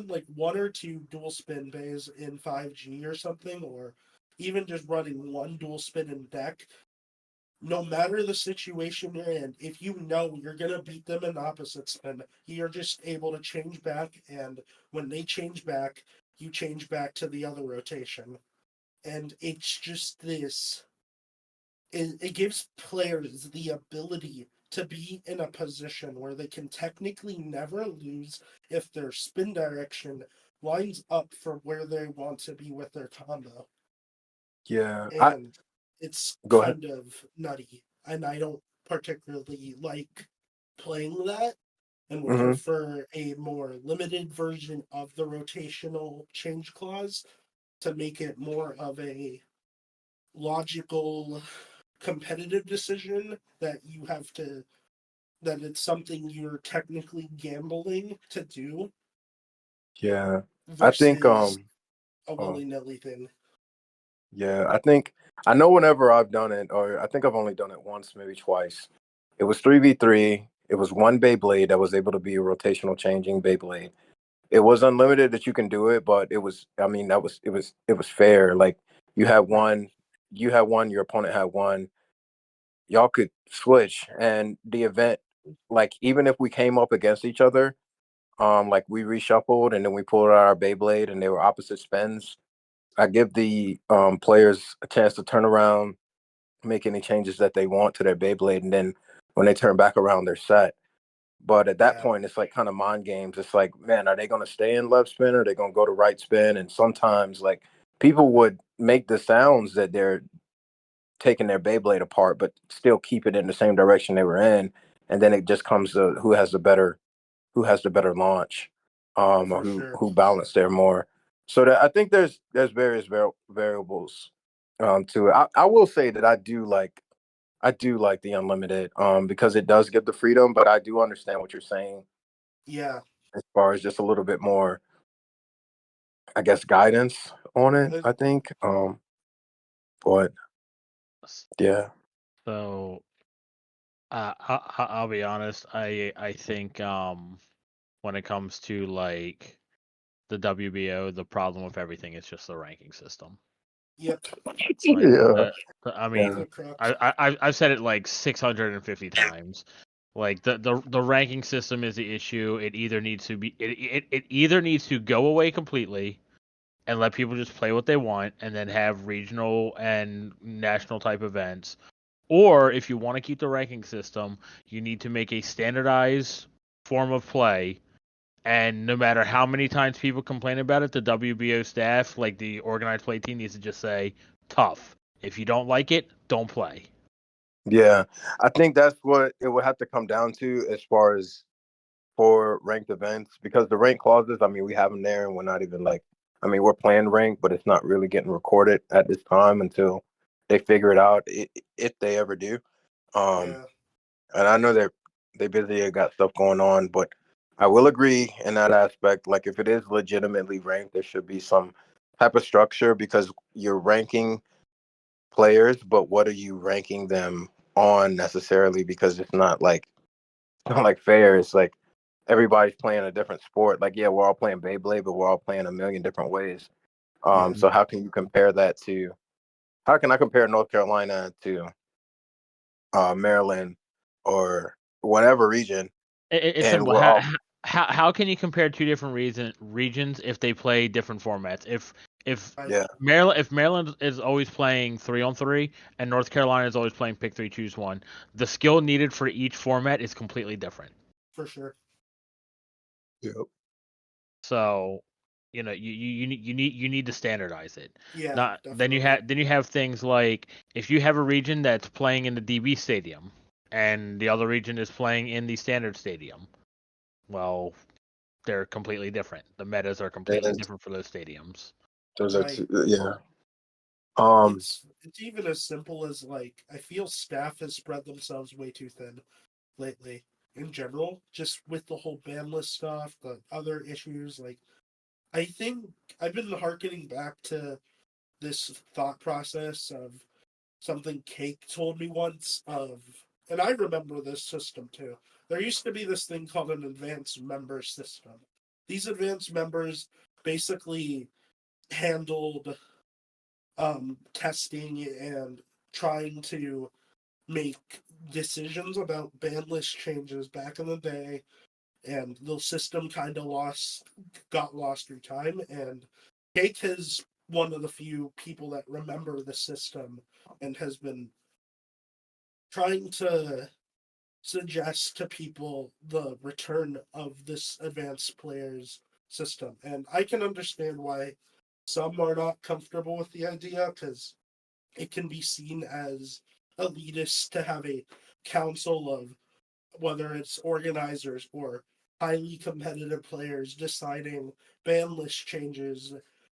like one or two dual spin bays in 5G or something, or even just running one dual spin in deck. No matter the situation you're in, if you know you're gonna beat them in opposite spin, you're just able to change back, and when they change back, you change back to the other rotation. And it's just this, it gives players the ability to be in a position where they can technically never lose if their spin direction lines up for where they want to be with their combo. yeah, I And it's go ahead. kind of nutty. And I don't particularly like playing that and would Hmm. prefer a more limited version of the rotational change clause to make it more of a logical competitive decision that you have to, that it's something you're technically gambling to do Yeah, I think versus a oh, willy-nilly thing. yeah, I know whenever I've done it, or I think I've only done it once, maybe twice. It was 3v3. It was one Beyblade that was able to be a rotational changing Beyblade. It was unlimited that you can do it, but it was, I mean, it was fair. Like you had Right. one, your opponent had one, y'all could switch, and the event, like even if we came up against each other, like we reshuffled and then we pulled out our Beyblade and they were opposite spins. I give the players a chance to turn around, make any changes that they want to their Beyblade, and then when they turn back around, they're set. But at that Yeah, point, it's like kind of mind games. It's like, man, are they going to stay in left spin or are they going to go to right spin? And sometimes, like, people would make the sounds that they're taking their Beyblade apart, but still keep it in the same direction they were in. And then it just comes to who has the better launch, or for who sure. who balanced there more. So that I think there's various variables to it. I will say that I do like the unlimited because it does give the freedom, but I do understand what you're saying Yeah. as far as just a little bit more, I guess, guidance on it. Uh, I think, but yeah, So I'll be honest. I think when it comes to like the WBO, the problem with everything is just the ranking system. Yep. Like yeah, I That's yeah, the mean, crux. I've said it like 650 times. Like the ranking system is the issue. It either needs to be it either needs to go away completely and let people just play what they want and then have regional and national type events. Or if you want to keep the ranking system, you need to make a standardized form of play. And no matter how many times people complain about it, the WBO staff, like the organized play team, needs to just say, tough. If you don't like it, don't play. yeah. I think that's what it would have to come down to as far as for ranked events, because the rank clauses, I mean, we have them there and we're not even like, I mean, we're playing rank, but it's not really getting recorded at this time until they figure it out, if they ever do. Um, Yeah. and I know they busy, got stuff going on, but I will agree in that aspect. Like if it is legitimately ranked, there should be some type of structure because you're ranking players, but what are you ranking them on necessarily? Because it's not like fair. It's like everybody's playing a different sport. Like, yeah, we're all playing Beyblade, but we're all playing a million different ways. Yeah. So how can you compare that to? How can I compare North Carolina to Maryland or whatever region? It's And simple. we're all How can you compare two different regions if they play different formats? If Right. yeah, Maryland is always playing 3-on-3 and North Carolina is always playing pick three, choose one, the skill needed for each format is completely different. For sure. yep. So, you need to standardize it. Yeah. Not Definitely. then you have things like if you have a region that's playing in the DB stadium and the other region is playing in the standard stadium. Well, they're completely different. The metas are completely And different for those stadiums. those are Right. two, yeah. It's even as simple as like I feel staff has spread themselves way too thin lately in general, just with the whole ban list stuff, the other issues. Like I think I've been harkening back to this thought process of something Cake told me once of, and I remember this system too. There used to be this thing called an advanced member system. These advanced members basically handled testing and trying to make decisions about ban list changes back in the day, and the system kind of got lost through time. And Cake is one of the few people that remember the system and has been trying to suggest to people the return of this advanced players system. And I can understand why some are not comfortable with the idea because it can be seen as elitist to have a council of whether it's organizers or highly competitive players deciding ban list changes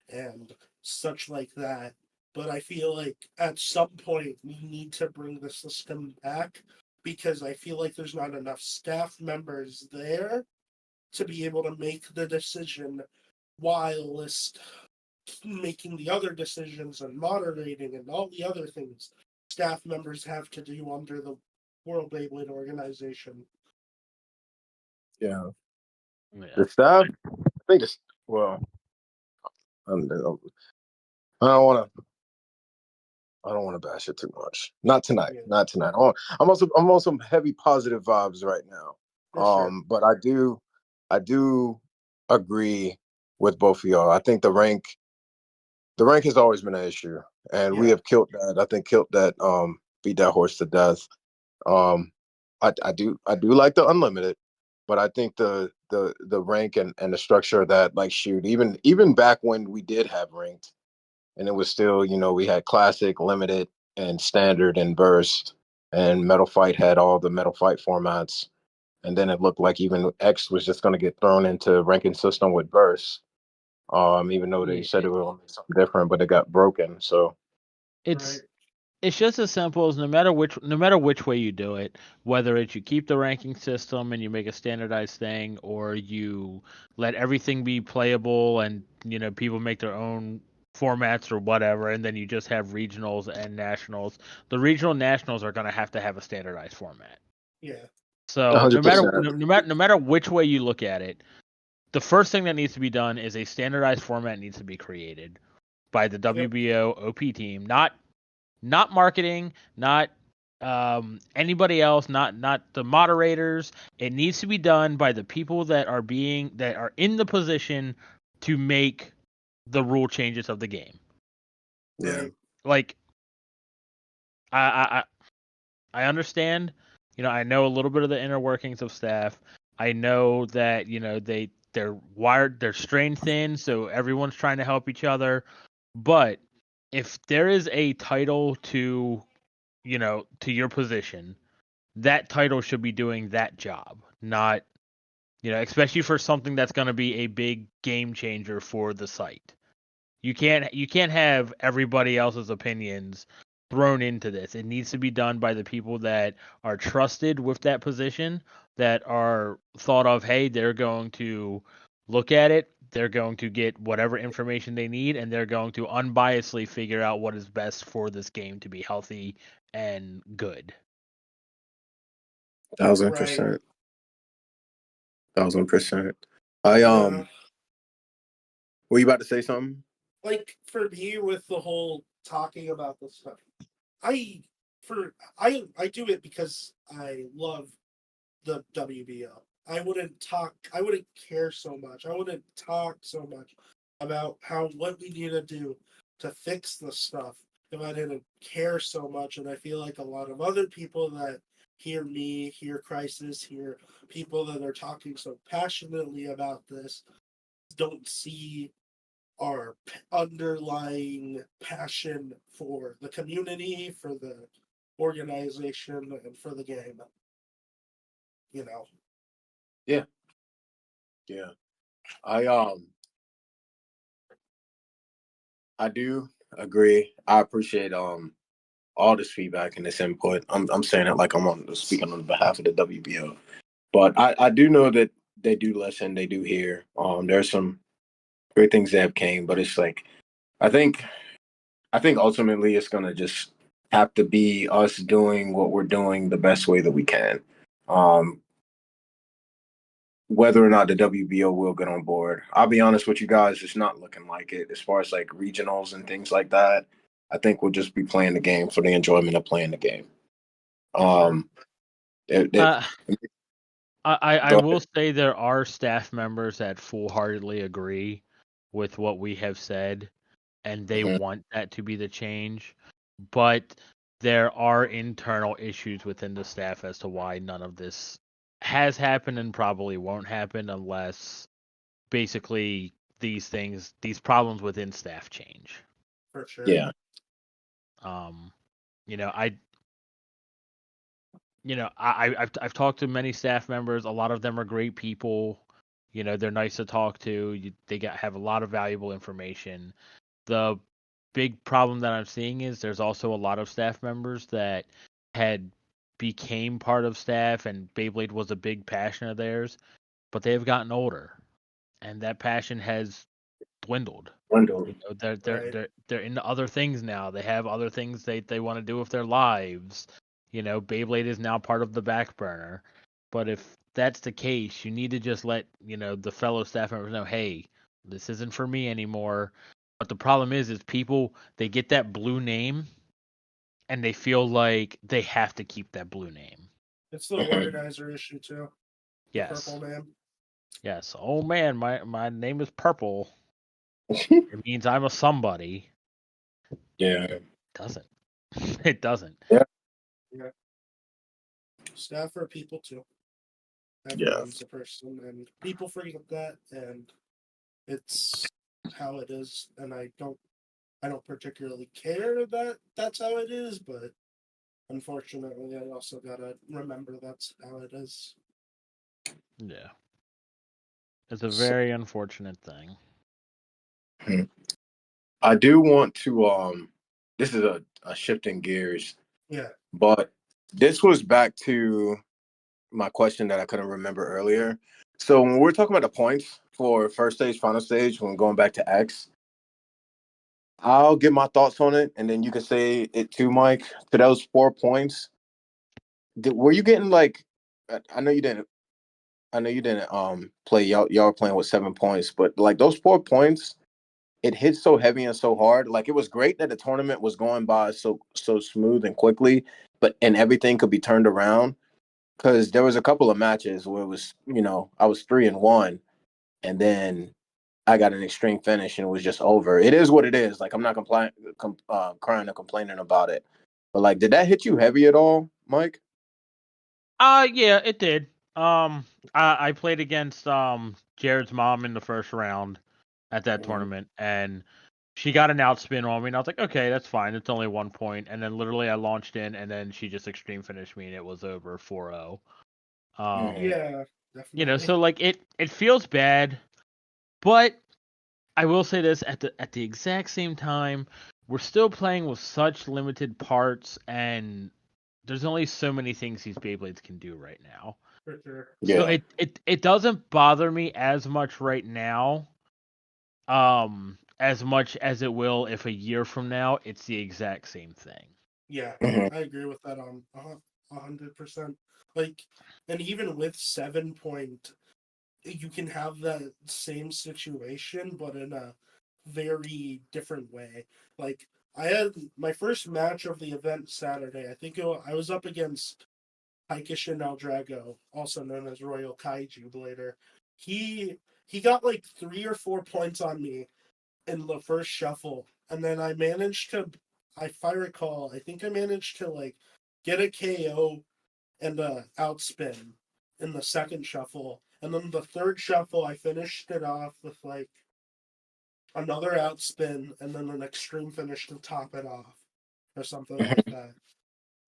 and such like that. But I feel like at some point we need to bring the system back because I feel like there's not enough staff members there to be able to make the decision whilst making the other decisions and moderating and all the other things staff members have to do under the World Beyblade organization. Yeah. Yeah. The staff, I think it's well. I'm, I don't want to. I don't want to bash it too much. Not tonight. Yeah, Not tonight. I'm on some heavy positive vibes right now. for sure. But I do agree with both of y'all. I think the rank has always been an issue, and we Yeah, have killed that. I think killed that. Beat that horse to death. Um, I do like the unlimited, but I think the rank and the structure of that, like, shoot, even back when we did have ranked, and it was still, we had classic, limited, and standard and burst, and Metal Fight had all the Metal Fight formats, and then it looked like even X was just going to get thrown into ranking system with burst. Even though they Yeah, said it was something different, but it got broken. So right. it's just as simple as no matter which way you do it, whether it's you keep the ranking system and you make a standardized thing, or you let everything be playable and people make their own formats or whatever, and then you just have regionals and nationals. The regional nationals are going to have a standardized format. Yeah, So no matter 100%. no matter which way you look at it, the first thing that needs to be done is a standardized format needs to be created by the yep, WBO OP team, not marketing, not anybody else, not the moderators. It needs to be done by the people that are in the position to make the rule changes of the game. Yeah. right. Like I I understand, I know a little bit of the inner workings of staff. I know that they're strained thin, so everyone's trying to help each other. But if there is a title to your position, that title should be doing that job, not, especially for something that's going to be a big game changer for the site. You can't have everybody else's opinions thrown into this. It needs to be done by the people that are trusted with that position that are thought of, hey, they're going to look at it, they're going to get whatever information they need, and they're going to unbiasedly figure out what is best for this game to be healthy and good. 1,000%. 1,000%. I Yeah. were you about to say something? Like for me with the whole talking about this stuff, I do it because I love the WBO. I wouldn't care so much. I wouldn't talk so much about what we need to do to fix this stuff if I didn't care so much. And I feel like a lot of other people that hear me, hear Crisis, hear people that are talking so passionately about this don't see our underlying passion for the community, for the organization, and for the game. You know. Yeah. I do agree. I appreciate all this feedback and this input. I'm saying it like I'm speaking on behalf of the WBO. But I do know that they do listen, they do hear. There's some great things that have came, but it's like I think ultimately it's gonna just have to be us doing what we're doing the best way that we can. Um, whether or not the WBO will get on board, I'll be honest with you guys, it's not looking like it. As far as like regionals and things like that, I think we'll just be playing the game for the enjoyment of playing the game. Um, it, it, Uh, I go will ahead. say there are staff members that full-heartedly agree with what we have said, and they Mhm. want that to be the change. But there are internal issues within the staff as to why none of this has happened and probably won't happen unless basically these problems within staff change. For sure. Yeah. Um, you know, I've talked to many staff members. A lot of them are great people. You know, they're nice to talk to. Have a lot of valuable information. The big problem that I'm seeing is there's also a lot of staff members that had became part of staff and Beyblade was a big passion of theirs, but they have gotten older and that passion has dwindled. Wendell. You know, they're they're Right. they're they're into other things now. They have other things they want to do with their lives. You know, Beyblade is now part of the back burner. But if that's the case, you need to just let, the fellow staff members know, hey, this isn't for me anymore. But the problem is people they get that blue name and they feel like they have to keep that blue name. It's the Mhm. organizer issue too. The purple Yes. man. Yes. Oh man, my name is purple. It means I'm a somebody. Yeah. It doesn't. It doesn't. Yeah. Yeah. Staff are people too. Yeah. Everyone's a person, and people forget that, and it's how it is. And I don't particularly care that that's how it is, but unfortunately, I also gotta remember that's how it is. Yeah. It's a So, very unfortunate thing. hmm. I do want to this is a shifting gears, Yeah. but this was back to my question that I couldn't remember earlier. So when we're talking about the points for first stage, final stage, when going back to X, I'll give my thoughts on it, and then you can say it too, Mike. To those 4 points, were you getting like? I know you didn't. I know you didn't play. Y'all were playing with 7 points, but like those 4 points, it hit so heavy and so hard. Like it was great that the tournament was going by so smooth and quickly, but and everything could be turned around. Because there was a couple of matches where it was, I was 3-1, and then I got an extreme finish and it was just over. It is what it is. Like I'm not crying or complaining about it. But like, did that hit you heavy at all, Mike? Yeah, it did. I played against Jared's mom in the first round at that Mm-hmm. tournament, and she got an outspin on me, and I was like, okay, that's fine. It's only 1 point, and then literally I launched in, and then she just extreme finished me, and it was over 4-0. Mm-hmm. Yeah, definitely. So like it feels bad, but I will say this at the exact same time, we're still playing with such limited parts, and there's only so many things these Beyblades can do right now. For sure. So Yeah. it doesn't bother me as much right now, as much as it will if a year from now it's the exact same thing. Yeah, Mhm. I agree with that on 100%. Like, and even with 7 point, you can have that same situation, but in a very different way. Like, I had my first match of the event Saturday. I think I was up against Haikishin Drago, also known as Royal Kaiju Blader. He got like 3 or 4 points on me in the first shuffle, and then I managed to, if I recall, I think I managed to like get a KO and a outspin in the second shuffle, and then the third shuffle I finished it off with like another outspin and then an extreme finish to top it off, or something like that.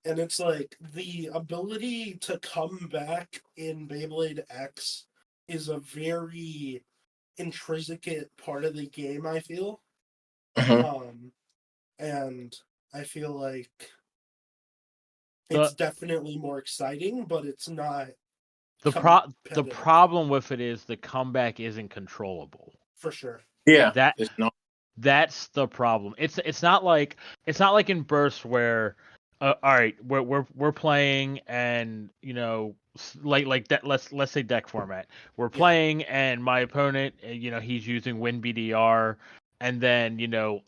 And it's like the ability to come back in Beyblade X is a very intrinsic part of the game, I feel. Mhm. Um, and I feel like it's The definitely more exciting, but it's not the competitive problem with it is the comeback isn't controllable. for sure. Yeah. That It's not. That's the problem. It's not like in bursts where, all right, we're playing and like that. Let's say deck format. We're Yeah, playing and my opponent, he's using Win BDR, and then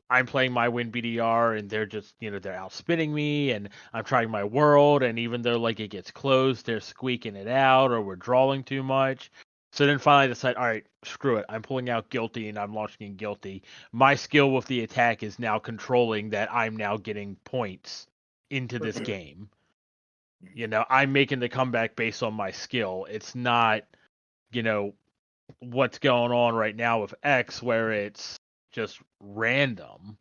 I'm playing my Win BDR and they're just they're outspinning me and I'm trying my world and even though like it gets close, they're squeaking it out or we're drawing too much. So then finally I decide, all right, screw it. I'm pulling out Guilty and I'm launching in Guilty. My skill with the attack is now controlling that I'm now getting points into for this sure. game. I'm making the comeback based on my skill. It's not, you know, what's going on right now with X where it's just random.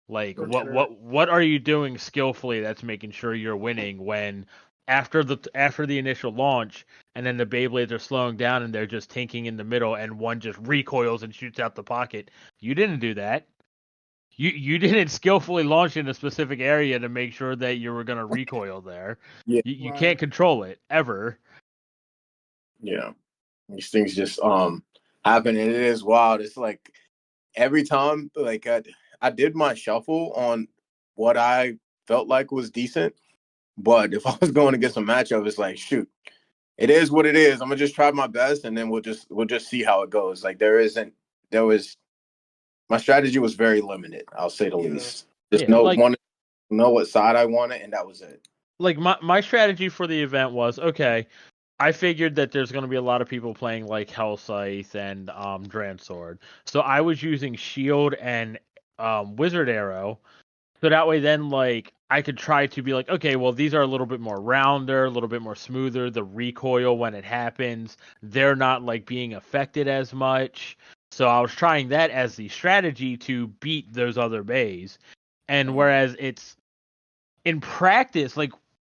Like For what sure. what what are you doing skillfully that's making sure you're winning when after the initial launch and then the Beyblades are slowing down and they're just tanking in the middle and one just recoils and shoots out the pocket. You didn't do that. You didn't skillfully launch in a specific area to make sure that you were gonna recoil there. Yeah. You Right. can't control it ever. Yeah. These things just happen, and it is wild. It's like every time, like I did my shuffle on what I felt like was decent, but if I was going to get some matchup, it's like shoot, it is what it is. I'm gonna just try my best, and then we'll just see how it goes. Like there was my strategy was very limited. I'll say the Yeah. least. Just Yeah, like know what side I wanted, and that was it. my strategy for the event was okay. I figured that there's going to be a lot of people playing like Hell Scythe and Dransword, so I was using Shield and Wizard Arrow. So that way, then like I could try to be like, okay, well these are a little bit more rounder, a little bit more smoother. The recoil when it happens, they're not like being affected as much. So I was trying that as the strategy to beat those other bays. And Mhm. whereas it's in practice, like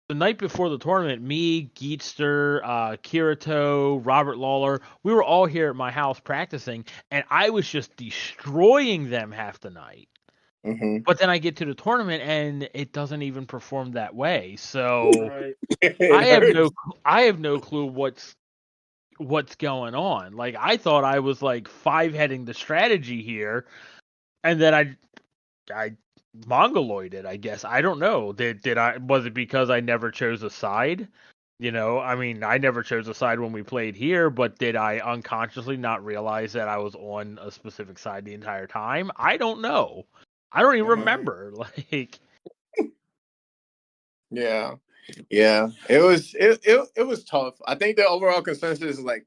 the night before the tournament, me, Geetster, Kirito, Robert Lawler, we were all here at my house practicing, and I was just destroying them half the night. Mhm. But then I get to the tournament and it doesn't even perform that way. So Right. It I have no hurts. I have no clue what's going on. Like I thought I was like five heading the strategy here, and then I mongoloided, I guess. I don't know. Did I was it because I never chose a side? I mean, I never chose a side when we played here, but did I unconsciously not realize that I was on a specific side the entire time? I don't know. I don't even Mhm. Right. remember. Like, Yeah. Yeah. It was tough. I think the overall consensus is like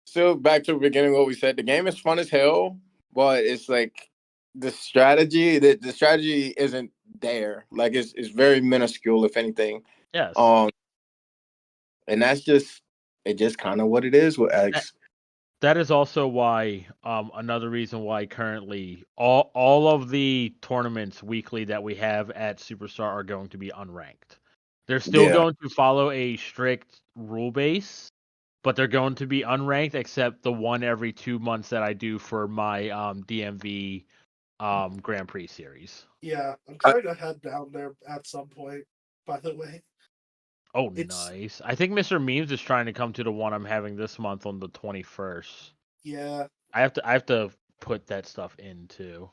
still back to the beginning of what we said. The game is fun as hell, but it's like the strategy isn't there. Like it's very minuscule, if anything. yes. Um, and that's just it. Just kind of what it is with That X. that is also why another reason why currently all of the tournaments weekly that we have at Superstar are going to be unranked. They're still Yeah. going to follow a strict rule base, but they're going to be unranked except the one every 2 months that I do for my DMV Grand Prix series. Yeah. I'm I, trying to head down there at some point, by the way. Oh, It's nice. I think Mr. Memes is trying to come to the one I'm having this month on the 21st. yeah. I have to put that stuff in too.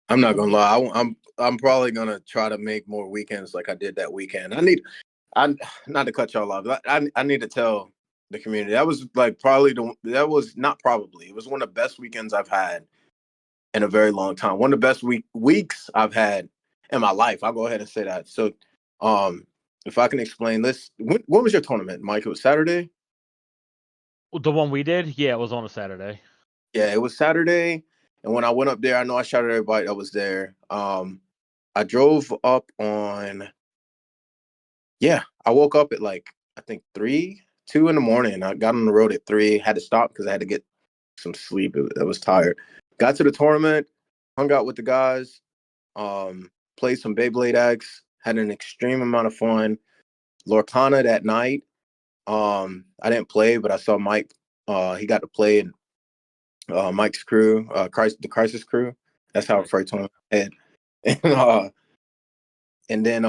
I'm not gonna lie. I'm probably gonna try to make more weekends like I did that weekend. I not to cut y'all off. But I need to tell the community that was like that was not probably, it was one of the best weekends I've had in a very long time. One of the best weeks I've had in my life. I'll go ahead and say that. So, if I can explain this, when was your tournament, Mike? It was Saturday. The one we did, yeah, it was on a Saturday. Yeah, it was Saturday. And when I went up there, I know I shouted at everybody that was there. I drove up on, yeah, I woke up at like, I think 2 in the morning. I got on the road at 3, had to stop because I had to get some sleep. I was tired. Got to the tournament, hung out with the guys, played some Beyblade X, had an extreme amount of fun. Lorcana that night, I didn't play, but I saw Mike. He got to play in Mike's crew, the Crisis crew. That's how Freight tournament had. And then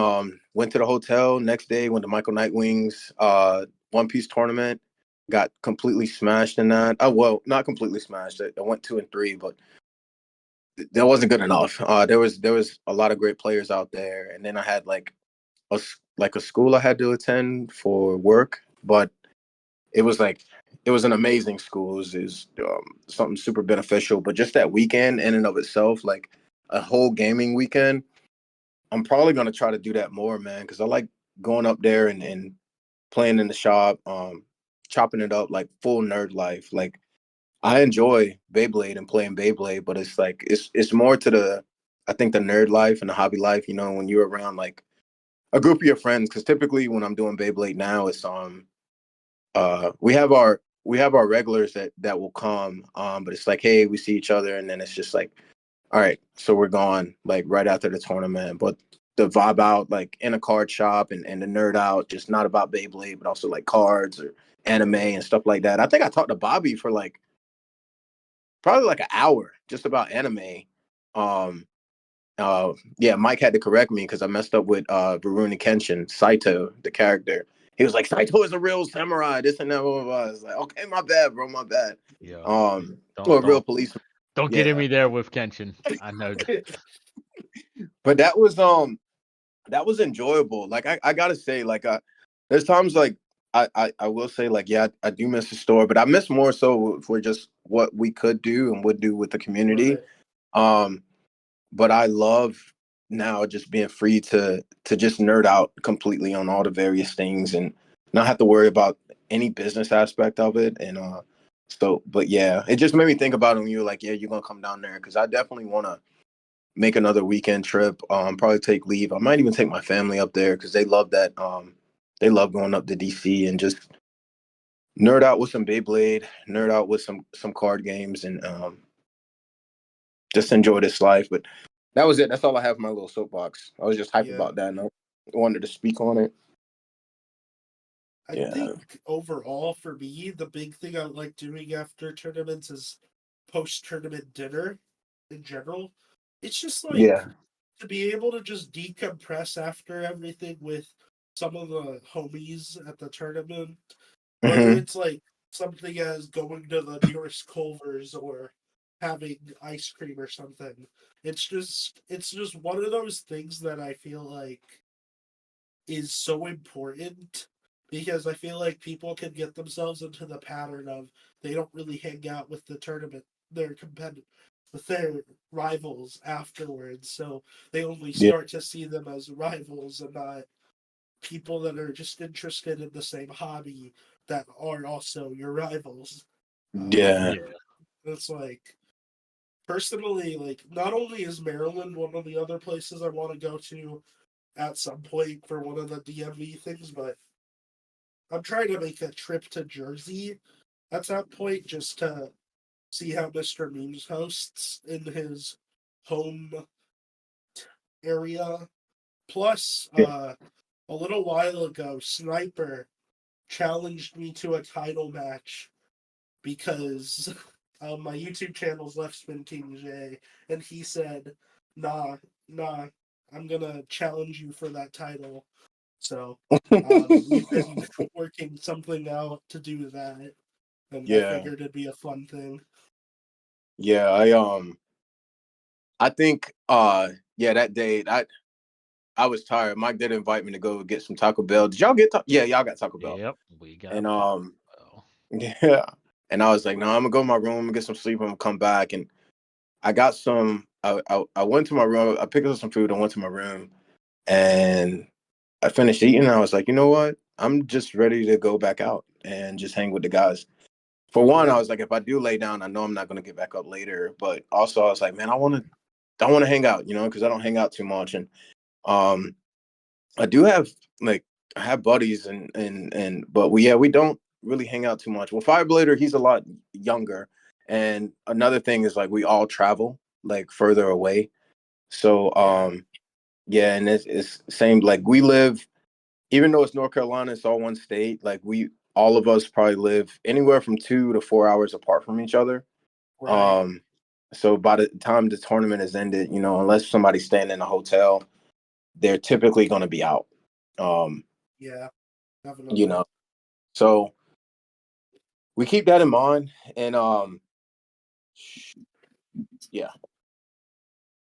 went to the hotel next day, went to Michael Nightwing's One Piece tournament, got completely smashed in that. Oh, well, not completely smashed. I went 2 and 3, but that wasn't good enough. There was a lot of great players out there, and then I had a school I had to attend for work, but it was like it was an amazing school. It was something super beneficial, but just that weekend in and of itself, like a whole gaming weekend, I'm probably gonna try to do that more, man, because I like going up there and playing in the shop, chopping it up like full nerd life. Like I enjoy Beyblade and playing Beyblade, but it's like it's more to the, I think, the nerd life and the hobby life. You know, when you're around like a group of your friends, because typically when I'm doing Beyblade now, it's we have our regulars that will come, but it's like, hey, we see each other, and then it's just like, all right, so we're gone like right after the tournament. But the vibe out like in a card shop and the nerd out, just not about Beyblade, but also like cards or anime and stuff like that. I think I talked to Bobby for like probably like an hour just about anime. Um, yeah, Mike had to correct me because I messed up with Rurouni Kenshin, Saito, the character. He was like, Saito is a real samurai, this and that, blah, blah, blah. I was like, okay, my bad, bro, my bad. Yeah. Or a real Don't policeman. don't get Yeah. me there with Kenshin. I know. But that was enjoyable. Like I gotta say, like there's times like I will say like, yeah, I do miss the store, but I miss more so for just what we could do and would do with the community. Right. Um, but I love now just being free to just nerd out completely on all the various things and not have to worry about any business aspect of it. And so, but yeah, it just made me think about it when you were like, yeah, you're gonna come down there, because I definitely want to make another weekend trip. Probably take leave. I might even take my family up there because they love that. They love going up to DC and just nerd out with some Beyblade, nerd out with some card games, and just enjoy this life. But that was it. That's all I have in my little soapbox. I was just hype Yeah. about that, and I wanted to speak on it. I Yeah. think overall for me, the big thing I like doing after tournaments is post-tournament dinner in general. It's just like Yeah. to be able to just decompress after everything with some of the homies at the tournament, whether Hmm. it's like something as going to the nearest Culver's or having ice cream or something. It's just one of those things that I feel like is so important because I feel like people can get themselves into the pattern of they don't really hang out with the tournament, their competitive, with their rivals afterwards. So they only Yeah. start to see them as rivals and not people that are just interested in the same hobby that are also your rivals. Yeah. Yeah. It's like personally, like not only is Maryland one of the other places I want to go to at some point for one of the DMV things, but I'm trying to make a trip to Jersey at some point just to see how Mr. Memes hosts in his home area. Plus, a little while ago, Sniper challenged me to a title match because my YouTube channel's Left Spin King J, and he said, nah, I'm gonna challenge you for that title. So we've been working something out to do that, and I Yeah. figured it'd be a fun thing. Yeah, I think yeah, that day I was tired. Mike did invite me to go get some Taco Bell. Did y'all get yeah, y'all got Taco Bell. Yep, we got And Taco Bell. yeah. And I was like, no, I'm gonna go to my room and get some sleep. I'm gonna come back. And I got some I went to my room, I picked up some food, I went to my room, and I finished eating, and I was like, you know what? I'm just ready to go back out and just hang with the guys. For one, I was like, if I do lay down, I know I'm not gonna get back up later. But also I was like, man, I wanna hang out, you know, because I don't hang out too much. And um I do have like I have buddies and but we don't really hang out too much. Well, Fireblader, he's a lot younger. And another thing is like we all travel like further away. So yeah, and it's same like we live, even though it's North Carolina, it's all one state, like we all of us probably live anywhere from 2 to 4 hours apart from each other. Right. So by the time the tournament is ended, you know, unless somebody's staying in a hotel, they're typically gonna be out. Um, Yeah, you definitely. know, so we keep that in mind. And yeah,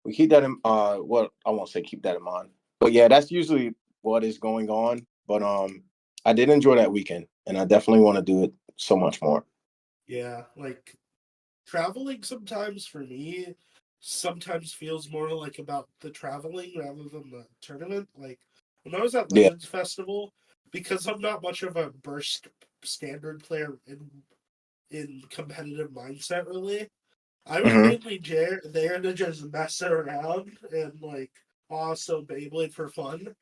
we keep that in well, I won't say keep that in mind. But yeah, that's usually what is going on. But I did enjoy that weekend, and I definitely want to do it so much more. Yeah, like traveling sometimes for me sometimes feels more like about the traveling rather than the tournament. Like when I was at Yeah. Legends Festival, because I'm not much of a burst standard player in competitive mindset really, I was Hmm. mainly there to just mess around and like also Beyblade for fun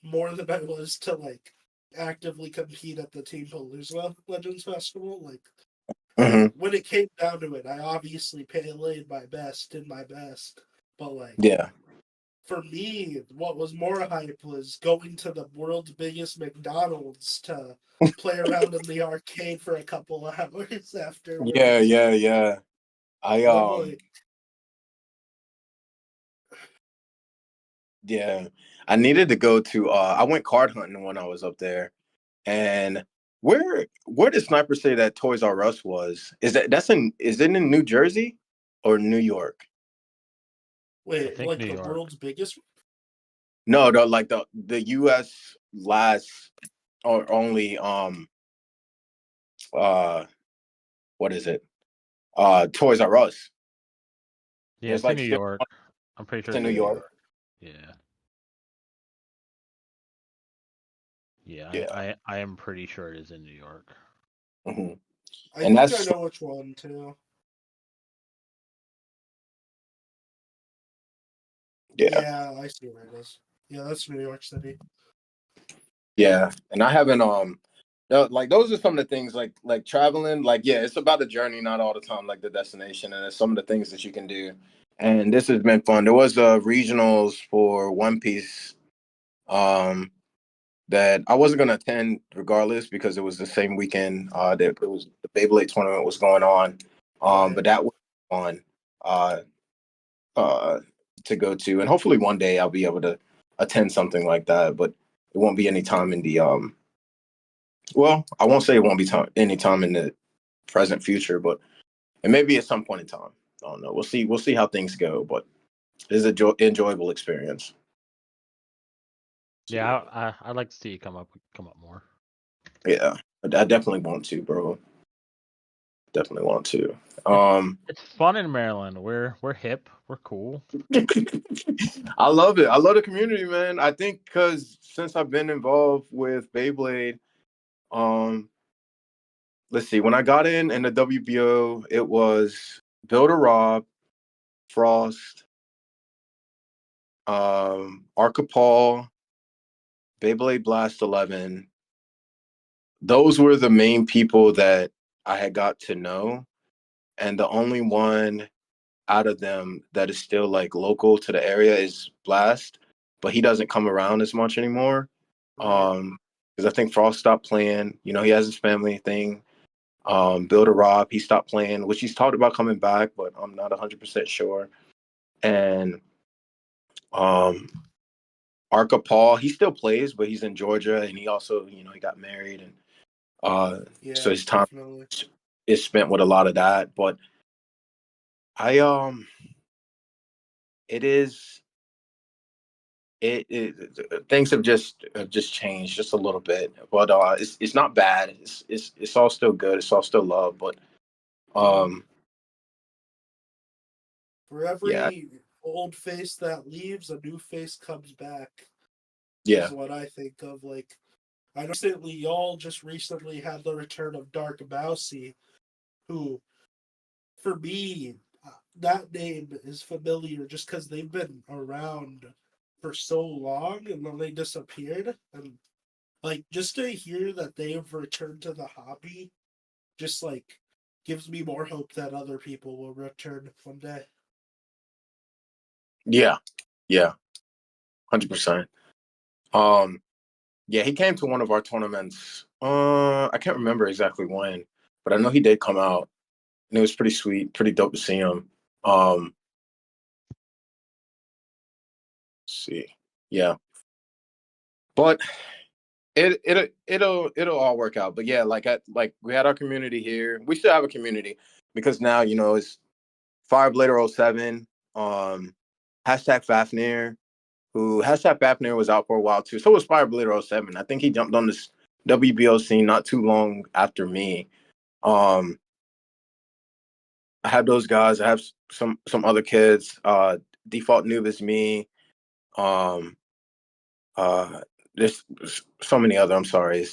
more than I was to like actively compete at the Team Palooza Legends Festival. Like Hmm. when it came down to it, I obviously played my best, did my best, but like Yeah. for me, what was more hype was going to the world's biggest McDonald's to play around in the arcade for a couple of hours Yeah. afterwards. Yeah. Yeah. I And I'm like, yeah, I needed to go to I went card hunting when I was up there. And where did Sniper say that Toys R Us was? Is it in New Jersey or New York? I wait, think like New the York. world's biggest? No, the US last or only uh what is it? Toys R Us. Yeah, There's it's in like New six York. I'm pretty sure in it's New in New York. York. Yeah. Yeah, Yeah. I am pretty sure it is in New York. Hmm. I And think I that's know which one too. yeah. Yeah, I see where it is. Yeah, that's New York City. Yeah. And I haven't like those are some of the things like traveling, like yeah, it's about the journey, not all the time like the destination, and it's some of the things that you can do. And this has been fun. There was regionals for One Piece that I wasn't gonna attend regardless because it was the same weekend that it was the Beyblade tournament was going on. Right. But that was fun uh uh to go to, and hopefully one day I'll be able to attend something like that, but it won't be any time in the well, I won't say it won't be any time in the present future, but it may be at some point in time. I don't know. We'll see. We'll see how things go, but it's an enjoyable experience. So, Yeah, I'd like to see you come up more. yeah, I definitely want to, bro. Definitely want to. It's it's fun in Maryland. We're hip. We're cool. I love it. I love the community, man. I think because since I've been involved with Beyblade, um, let's see, when I got in the WBO, it was Builder Rob, Frost, Arca Paul, Beyblade Blast 11. Those were the main people that I had got to know. And the only one out of them that is still like local to the area is Blast, but he doesn't come around as much anymore. Right. Because I think Frost stopped playing. You know, he has his family thing. Builder Rob, he stopped playing, which he's talked about coming back, but I'm not 100% sure. And um, Arca Paul. He still plays, but he's in Georgia, and he also, he got married, and so Yeah, his time definitely. is spent with a lot of that. But I it is things have just changed just a little bit, but it's not bad. It's all still good. It's all still love, but Mhm. um For yeah, every old face that leaves, a new face comes back, yeah, is what I think of. Like, I know recently, y'all just recently had the return of Dark Mousy, who, for me, that name is familiar just because they've been around for so long and then they disappeared. And, like, just to hear that they've returned to the hobby just, like, gives me more hope that other people will return one day. yeah, yeah, 100%. Um, yeah, he came to one of our tournaments. I can't remember exactly when, but I know he did come out, and it was pretty sweet, pretty dope to see him. Let's see, yeah, but it'll all work out. But yeah, like we had our community here. We still have a community because now it's Fireblader07, hashtag Fafnir, who hashtag Fafnir was out for a while too. So was Fireblader07. I think he jumped on this WBO scene not too long after me. Um, I have those guys. I have some other kids. Default Noob is me. Um, uh, there's so many other. I'm sorry,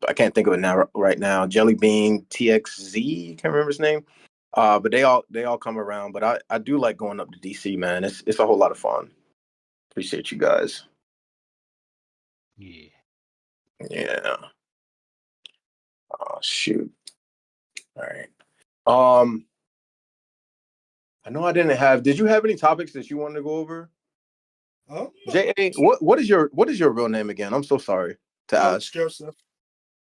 I can't think of it now right now. Jelly Bean TXZ, can't remember his name. But they all come around. But I do like going up to DC, man. It's a whole lot of fun. Appreciate you guys. Yeah. Yeah. Oh shoot. All right. Um, I know I didn't have. Did you have any topics that you wanted to go over? Um, JA, what is your real name again? I'm so sorry to oh, it's ask. Joseph.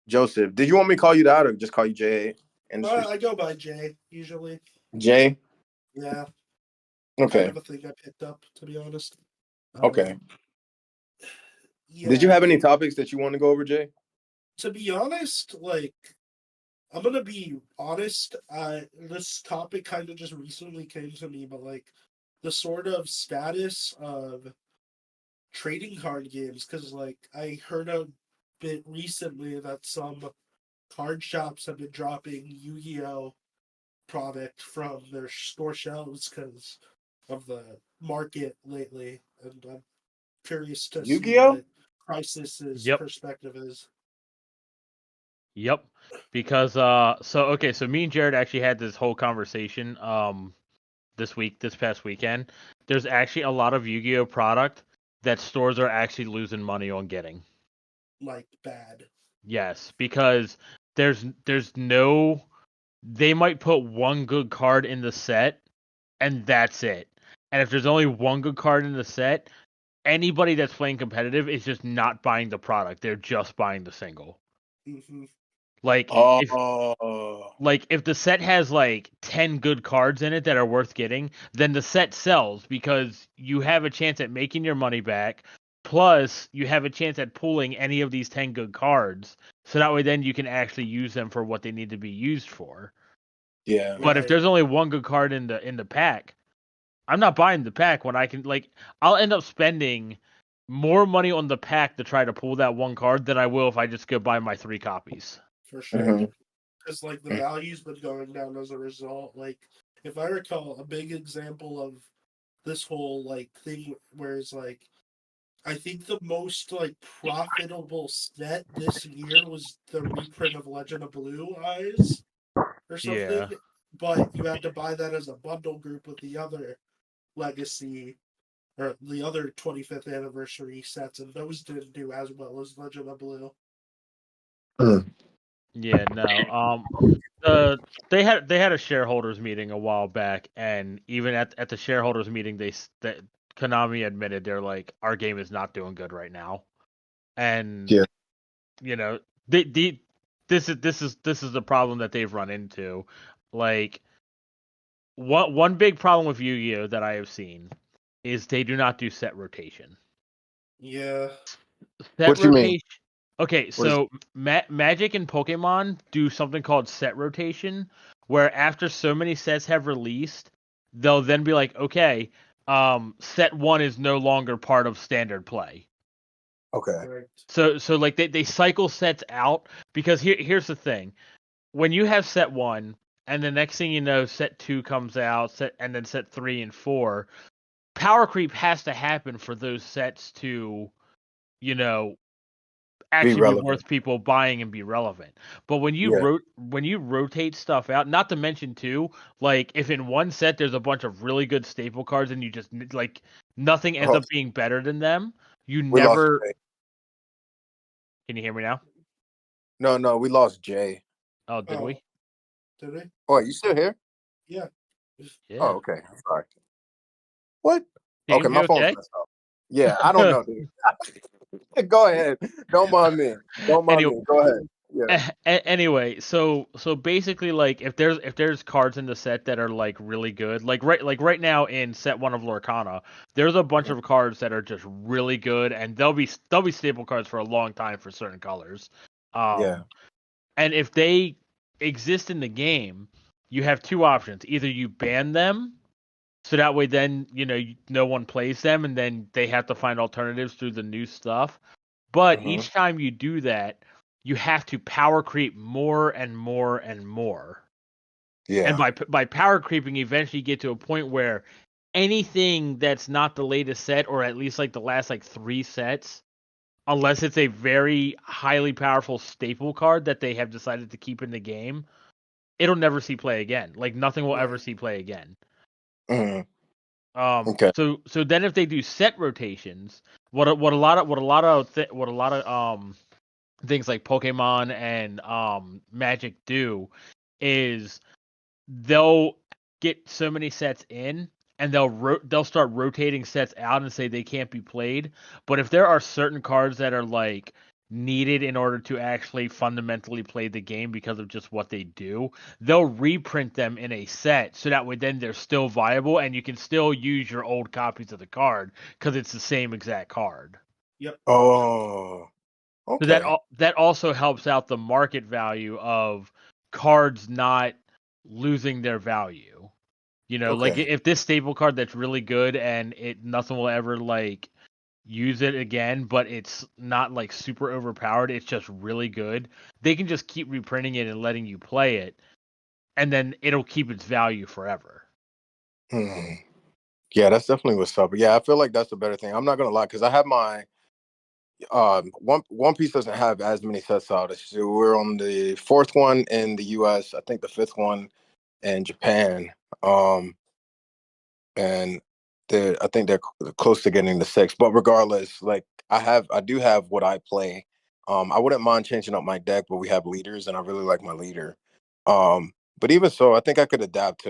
Joseph. Did you want me to call you that or just call you JA Industries? I go by Jay usually. J? Yeah, kind Okay. of a thing I picked up, to be honest. Okay. Um, Did you yeah, have any topics that you want to go over, Jay? to be honest, like I'm gonna be honest. This topic kind of just recently came to me, but like the sort of status of trading card games, because like I heard a bit recently that some card shops have been dropping Yu-Gi-Oh product from their store shelves because of the market lately, and I'm curious to see Yu-Gi-Oh? what Crisis's Yep. perspective is. Yep. Because so me and Jared actually had this whole conversation this past weekend. There's actually a lot of Yu-Gi-Oh product that stores are actually losing money on getting. Like bad. Yes, because there's no they might put one good card in the set and that's it. And if there's only one good card in the set, anybody that's playing competitive is just not buying the product. They're just buying the single. Mm-hmm. Like if Oh, if the set has like 10 good cards in it that are worth getting, then the set sells because you have a chance at making your money back. Plus, you have a chance at pulling any of these 10 good cards. So that way then you can actually use them for what they need to be used for. yeah. But if Right. there's only one good card in the pack, I'm not buying the pack when I can I'll end up spending more money on the pack to try to pull that one card than I will if I just go buy my 3 copies. For sure. Hmm. Because like the value's been going down as a result. Like if I recall, a big example of this whole like thing where it's like I think the most like profitable set this year was the reprint of Legend of Blue Eyes or something, Yeah. but you had to buy that as a bundle group with the other legacy or the other 25th anniversary sets, and those didn't do as well as Legend of Blue. Yeah, no. Uh they had a shareholders meeting a while back, and even at the shareholders meeting, that Konami admitted they're like our game is not doing good right now, and Yeah. you know the this is the problem that they've run into. Like one big problem with Yu-Gi-Oh that I have seen is they do not do set rotation. Yeah. Set What you mean? rotation. Okay, What is? so Magic and Pokemon do something called set rotation, where after so many sets have released, they'll then be like, okay, set one is no longer part of standard play. Okay. Right. So like they cycle sets out because here's the thing. When you have set one and the next thing you know, set two comes out, and then set 3 and 4, power creep has to happen for those sets to, you know, Be actually be relevant. worth people buying and be relevant. But when you Yeah. rotate stuff out, not to mention too, like if in one set there's a bunch of really good staple cards and you just like nothing ends Oh, up being better than them, you we lost never. Jay. Can you hear me now? No, we lost Jay. Oh, did Oh, we? did we? Oh, you still here? Yeah. Oh, Yeah. okay. Sorry. What? Okay, James, you my phone's okay? messed up. Yeah, I don't know, dude. Go ahead. Don't mind me. Don't mind Anyway, me. Go ahead. Yeah. anyway, so basically, like if there's cards in the set that are like really good, like right now in set one of Lorcana, there's a bunch of cards that are just really good, and they'll be staple cards for a long time for certain colors. Yeah. And if they exist in the game, you have two options: either you ban them, so that way then no one plays them, and then they have to find alternatives through the new stuff. But Hmm. each time you do that, you have to power creep more and more and more. And Yeah. by power creeping, you eventually get to a point where anything that's not the latest set, or at least like the last like 3 sets, unless it's a very highly powerful staple card that they have decided to keep in the game, it'll never see play again. Like nothing will ever Right. see play again. Hmm. Okay. So then if they do set rotations, what a lot of things like Pokemon and Magic do is they'll get so many sets in and they'll start rotating sets out and say they can't be played. But if there are certain cards that are like needed in order to actually fundamentally play the game because of just what they do, they'll reprint them in a set so that way then they're still viable and you can still use your old copies of the card because it's the same exact card. Yep. Oh. So Okay. that also helps out the market value of cards not losing their value. Like Okay. if this staple card that's really good and nothing will ever like use it again, but it's not like super overpowered, it's just really good. They can just keep reprinting it and letting you play it, and then it'll keep its value forever. Hmm. Yeah, that's definitely what's up. Yeah, I feel like that's the better thing. I'm not gonna lie, because I have my One Piece doesn't have as many sets out. So we're on the fourth one in the US, I think the fifth one in Japan. Um and I think they're close to getting the sixth. But regardless, like I do have what I play. I wouldn't mind changing up my deck, but we have leaders and I really like my leader. But even so, I think I could adapt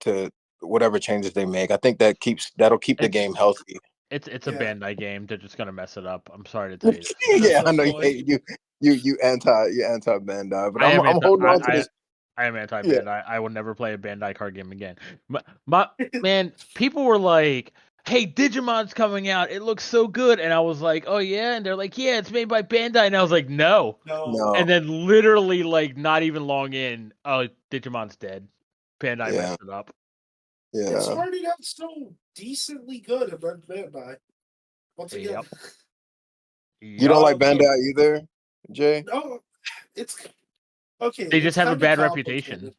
to whatever changes they make. I think that'll keep the It, game healthy. it's a Yeah. Bandai game. They're just gonna mess it up. I'm sorry to tell you this, That's Yeah, the I know point. you anti Bandai, but I am I'm anti. holding on to this. I am anti Yeah, Bandai. I will never play a Bandai card game again. My man, people were like, "Hey, Digimon's coming out. It looks so good," and I was like, "Oh yeah," and they're like, "Yeah, it's made by Bandai," and I was like, "No." No. And no, then literally, like, not even long in, oh, Digimon's dead. Bandai yeah, messed it up. It yeah. started out so decently good and then Bandai. Once again. Yep. You don't Yep. like So Bandai either, Jay? no, it's okay. They just It's have a kind of bad reputation. complicated.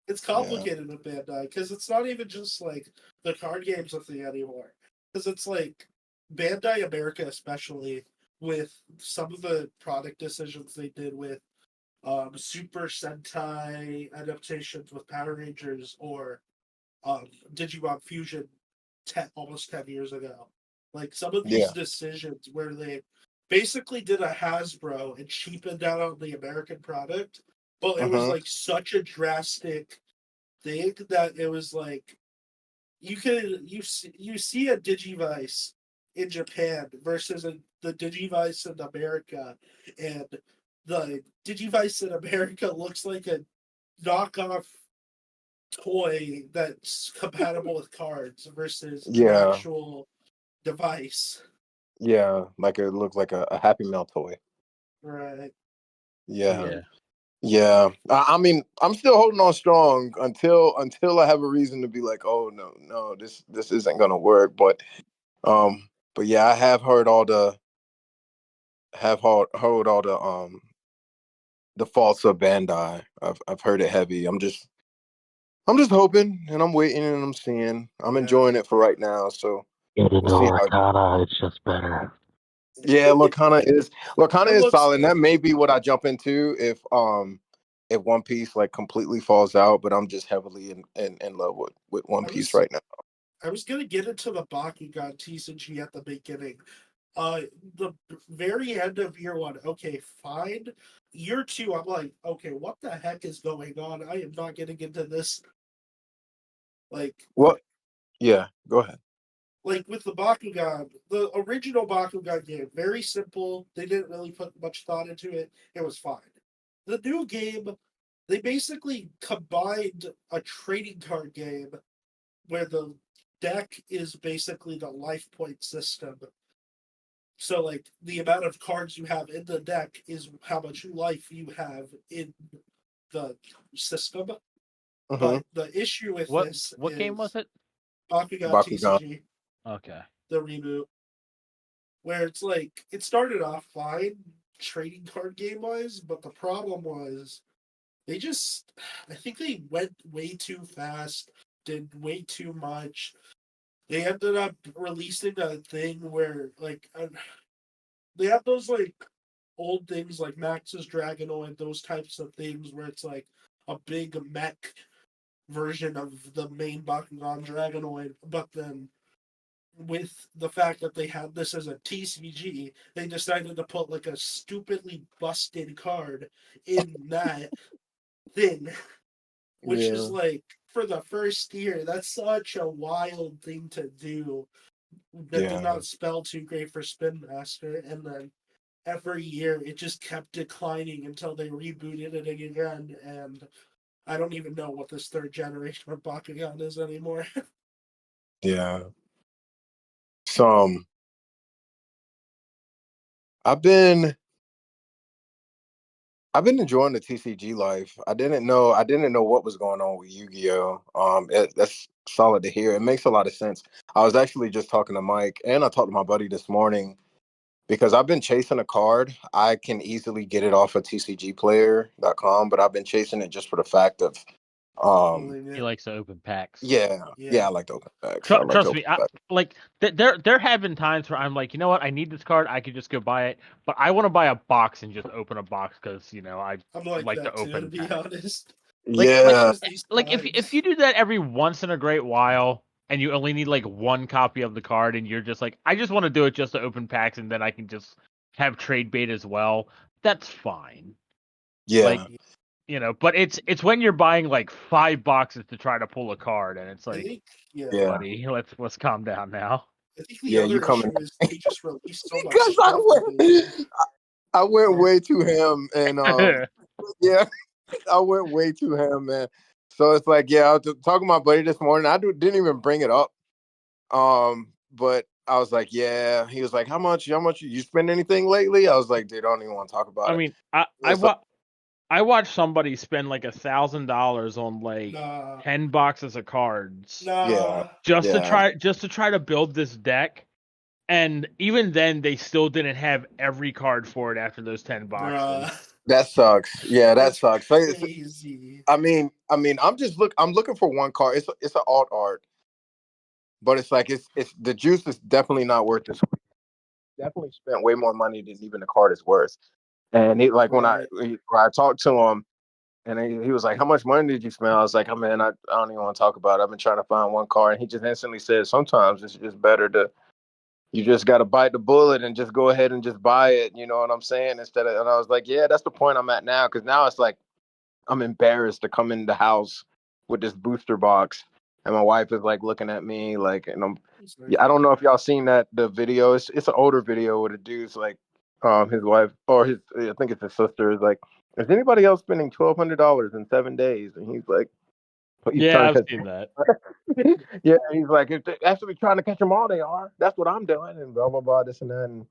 It's Yeah, complicated with Bandai because it's not even just like the card games a thing anymore. Because it's like Bandai America, especially with some of the product decisions they did with Super Sentai adaptations with Power Rangers or Digimon Fusion almost 10 years ago. Like some of these yeah. decisions where they basically did a Hasbro and cheapened out on the American product, but it was Uh-huh. like such a drastic thing that it was like you see a Digivice in Japan versus the Digivice in America, and the Digivice in America looks like a knockoff toy that's compatible with cards versus an Yeah, actual device. Yeah, like it looked like a Happy Meal toy. Right. Yeah. Yeah. Yeah. I mean, I'm still holding on strong until I have a reason to be like, oh no, this isn't gonna work. But yeah, I have heard heard all the faults of Bandai. I've heard it heavy. I'm just hoping and I'm waiting and I'm seeing. I'm Yeah. enjoying it for right now. So Get into we'll see how. Arcana, it's just better. Yeah, Lorcana It is looks solid. And good. that may be what I jump into if One Piece like completely falls out. But I'm just heavily in love with One I Piece was right now. I was gonna get into the Bakugan TCG at the beginning. The very end of year one, okay, fine. Year two, I'm like, okay, what the heck is going on? I am not getting into this. Like, What? Yeah, go ahead. like with the Bakugan, the original Bakugan game, very simple. They didn't really put much thought into it. It was fine. The new game, they basically combined a trading card game where the deck is basically the life point system. So, like, the amount of cards you have in the deck is how much life you have in the system. Mm-hmm. But the issue with What this game was is it? Bakugan Bakugan. TCG, Okay. the reboot, where it's like it started off fine trading card game wise, but the problem was they just I think they went way too fast, did way too much. They ended up releasing a thing where like they have those like old things like Max's Dragonoid, those types of things where it's like a big mech version of the main Bakugan Dragonoid, but then with the fact that they had this as a TCG, they decided to put like a stupidly busted card in that thing, which is Yeah, like for the first year, that's such a wild thing to do. That did yeah, not spell too great for Spin Master, and then every year it just kept declining until they rebooted it again, and I don't even know what this third generation of Bakugan is anymore. yeah. Some I've been I've been enjoying the TCG life. I didn't know what was going on with Yu-Gi-Oh. That's solid to hear. It makes a lot of sense. I was actually just talking to Mike and I talked to my buddy this morning because I've been chasing a card. I can easily get it off of tcgplayer.com, but I've been chasing it just for the fact of um Pulling He it. likes to open packs. yeah, Yeah. I like to open packs. I like to Trust open me, packs. there have been times where I'm like, you know what, I need this card. I could just go buy it, but I want to buy a box and just open a box because I I'm like like to that too, to open be packs. honest. Yeah, Just these Like if times. you do that every once in a great while and you only need like one copy of the card and you're just like, I just want to do it just to open packs and then I can just have trade bait as well. That's fine. yeah, Like but it's when you're buying like 5 boxes to try to pull a card and it's I like, think, yeah. yeah, buddy, let's calm down now. I think the yeah. You other coming issue is they just released so much because I stuff that they. went I went Sorry. way too ham and yeah. I went way too ham, man. So it's like, yeah, I was talking to my buddy this morning. Didn't even bring it up. But I was like, yeah. He was like, how much? How much? You spend anything lately? I was like, dude, I don't even want to talk I about it. mean, It's like, I watched somebody spend like $1,000 on like Nah. 10 boxes of cards yeah, Nah. yeah, just to try to build this deck, and even then they still didn't have every card for it after those 10 boxes. Bruh. that sucks. Yeah, that That's sucks. crazy. I'm looking for one card. It's an alt art, but it's like it's the juice is definitely not worth this. Definitely spent way more money than even the card is worth. And he like Right. when I talked to him, and he was like, "How much money did you spend?" I was like, "Oh man, I don't even want to talk about it. I've been trying to find one car." And he just instantly said, "Sometimes it's just better to you just got to bite the bullet and just go ahead and just buy it." You know what I'm saying? Instead of, and I was like, "Yeah, that's the point I'm at now." Because now it's like I'm embarrassed to come in the house with this booster box, and my wife is like looking at me like, and I'm Sorry. yeah, I don't know if y'all seen the video. It's an older video where the dude's like, his wife or his I think it's his sister is like, is anybody else spending $1,200 in 7 days? And he's like, He's Yeah, trying I've to seen that. yeah, he's like, if they actually trying to catch them all, they are. That's what I'm doing, and blah blah blah, this and that. And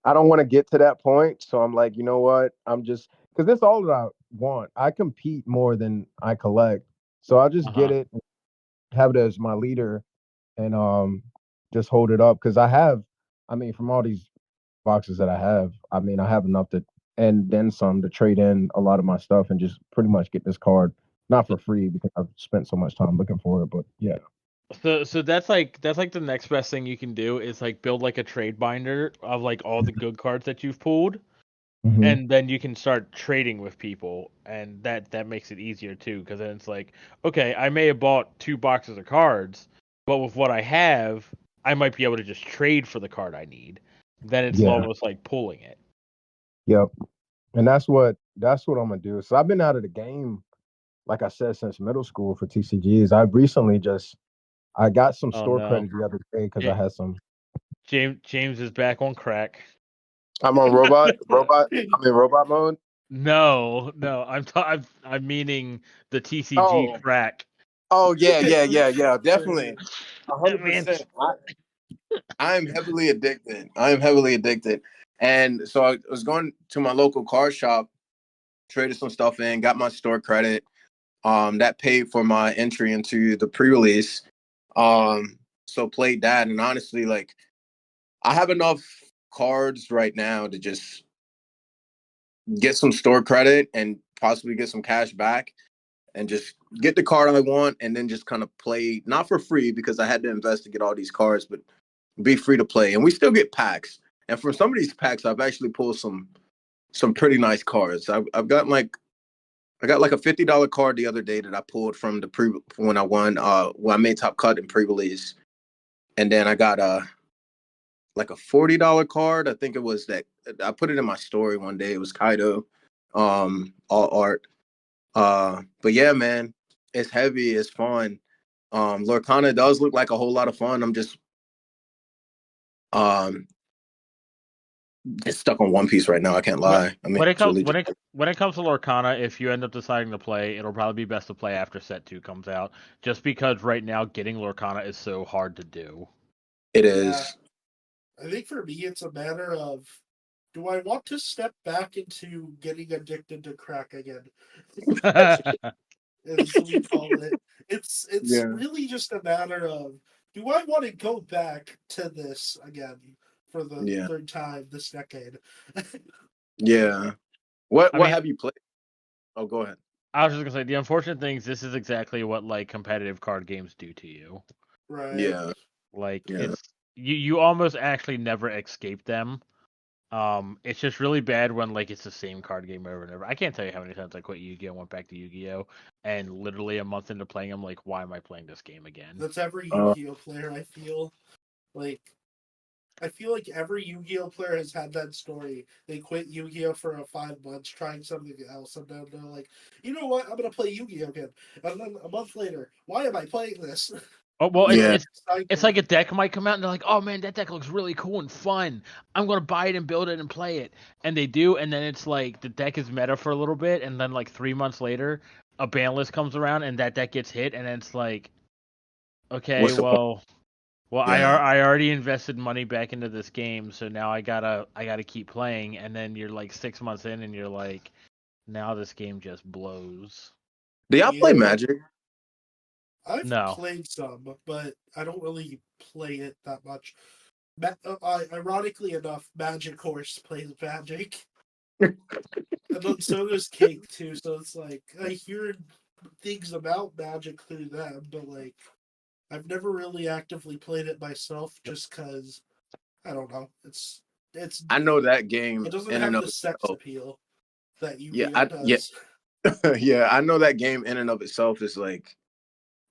I don't want to get to that point, so I'm like, you know what? I'm just because that's all that I want. I compete more than I collect, so I'll just get Uh-huh. it, have it as my leader, and just hold it up because I have. I mean, from all these boxes that I have, I mean, I have enough to and then some to trade in a lot of my stuff and just pretty much get this card not for free because I've spent so much time looking for it, but yeah. So that's like the next best thing you can do is like build like a trade binder of like all the good cards that you've pulled, Hmm. and then you can start trading with people, and that makes it easier too, because then it's like, okay, I may have bought 2 boxes of cards, but with what I have, I might be able to just trade for the card I need. Then it's Yeah. almost like pulling it. Yep. And that's what I'm gonna do. So I've been out of the game, like I said, since middle school for TCGs. I recently just I got some Oh store no, credit the other day because I Ja- had some. James is back on crack. I'm on robot. I'm in robot mode. No, I'm meaning the TCG Oh, crack. oh yeah. Definitely, That man, 100%. I am heavily addicted. I am heavily addicted. And so I was going to my local car shop, traded some stuff in, got my store credit. That paid for my entry into the pre-release. So played that, and honestly, like I have enough cards right now to just get some store credit and possibly get some cash back and just get the card I want and then just kind of play not for free because I had to invest to get all these cards, but be free to play. And we still get packs. And from some of these packs, I've actually pulled some pretty nice cards. I've got like I got like a $50 card the other day that I pulled from the pre when I won when I made top cut in pre-release. And then I got like a $40 card. I think it was that I put it in my story one day. It was Kaido, all art. But yeah, man, it's heavy, it's fun. Lorcana does look like a whole lot of fun. I'm um just stuck on One Piece right now. I can't When lie. I mean, when it it's comes really when just it comes to Lorcana, if you end up deciding to play, it'll probably be best to play after Set 2 comes out, just because right now getting Lorcana is so hard to do. it Yeah, is. I think for me it's a matter of, do I want to step back into getting addicted to crack again? As we call it. It's Yeah. really just a matter of, do I want to go back to this again for the Yeah. third time this decade? Yeah. What I what mean, have you played? Oh, go ahead. I was just gonna say the unfortunate thing is this is exactly what like competitive card games do to you. Right. Yeah. Like Yeah. it's you almost actually never escape them. It's just really bad when like it's the same card game over and over. I can't tell you how many times I quit Yu-Gi-Oh and went back to Yu-Gi-Oh, and literally a month into playing, I'm like, why am I playing this game again? That's every Uh, Yu-Gi-Oh player, I feel. Like, I feel like every Yu-Gi-Oh player has had that story. They quit Yu-Gi-Oh for 5 months trying something else, and then they're like, you know what, I'm gonna play Yu-Gi-Oh again. And then a month later, why am I playing this? Oh well, It's it's like yeah. it's a it's cycle. like a deck might come out and they're like, oh man, that deck looks really cool and fun. I'm gonna buy it and build it and play it, and they do, and then it's like the deck is meta for a little bit, and then like 3 months later, a ban list comes around and that deck gets hit, and it's like, okay, What's the point? well, Yeah. I already invested money back into this game, so now I gotta keep playing, and then you're like 6 months in, and you're like, now this game just blows. Do y'all play Yeah. Magic? I've No, played some, but I don't really play it that much. Ironically enough, Magic Horse plays Magic, and then so does Cake too. So it's like I hear things about Magic through them, but like I've never really actively played it myself, just because I don't know. It's I know that it game doesn't in and have of the sex itself. appeal that Yeah, Yu-Gi-Oh yeah, does. yeah. I know that game in and of itself is like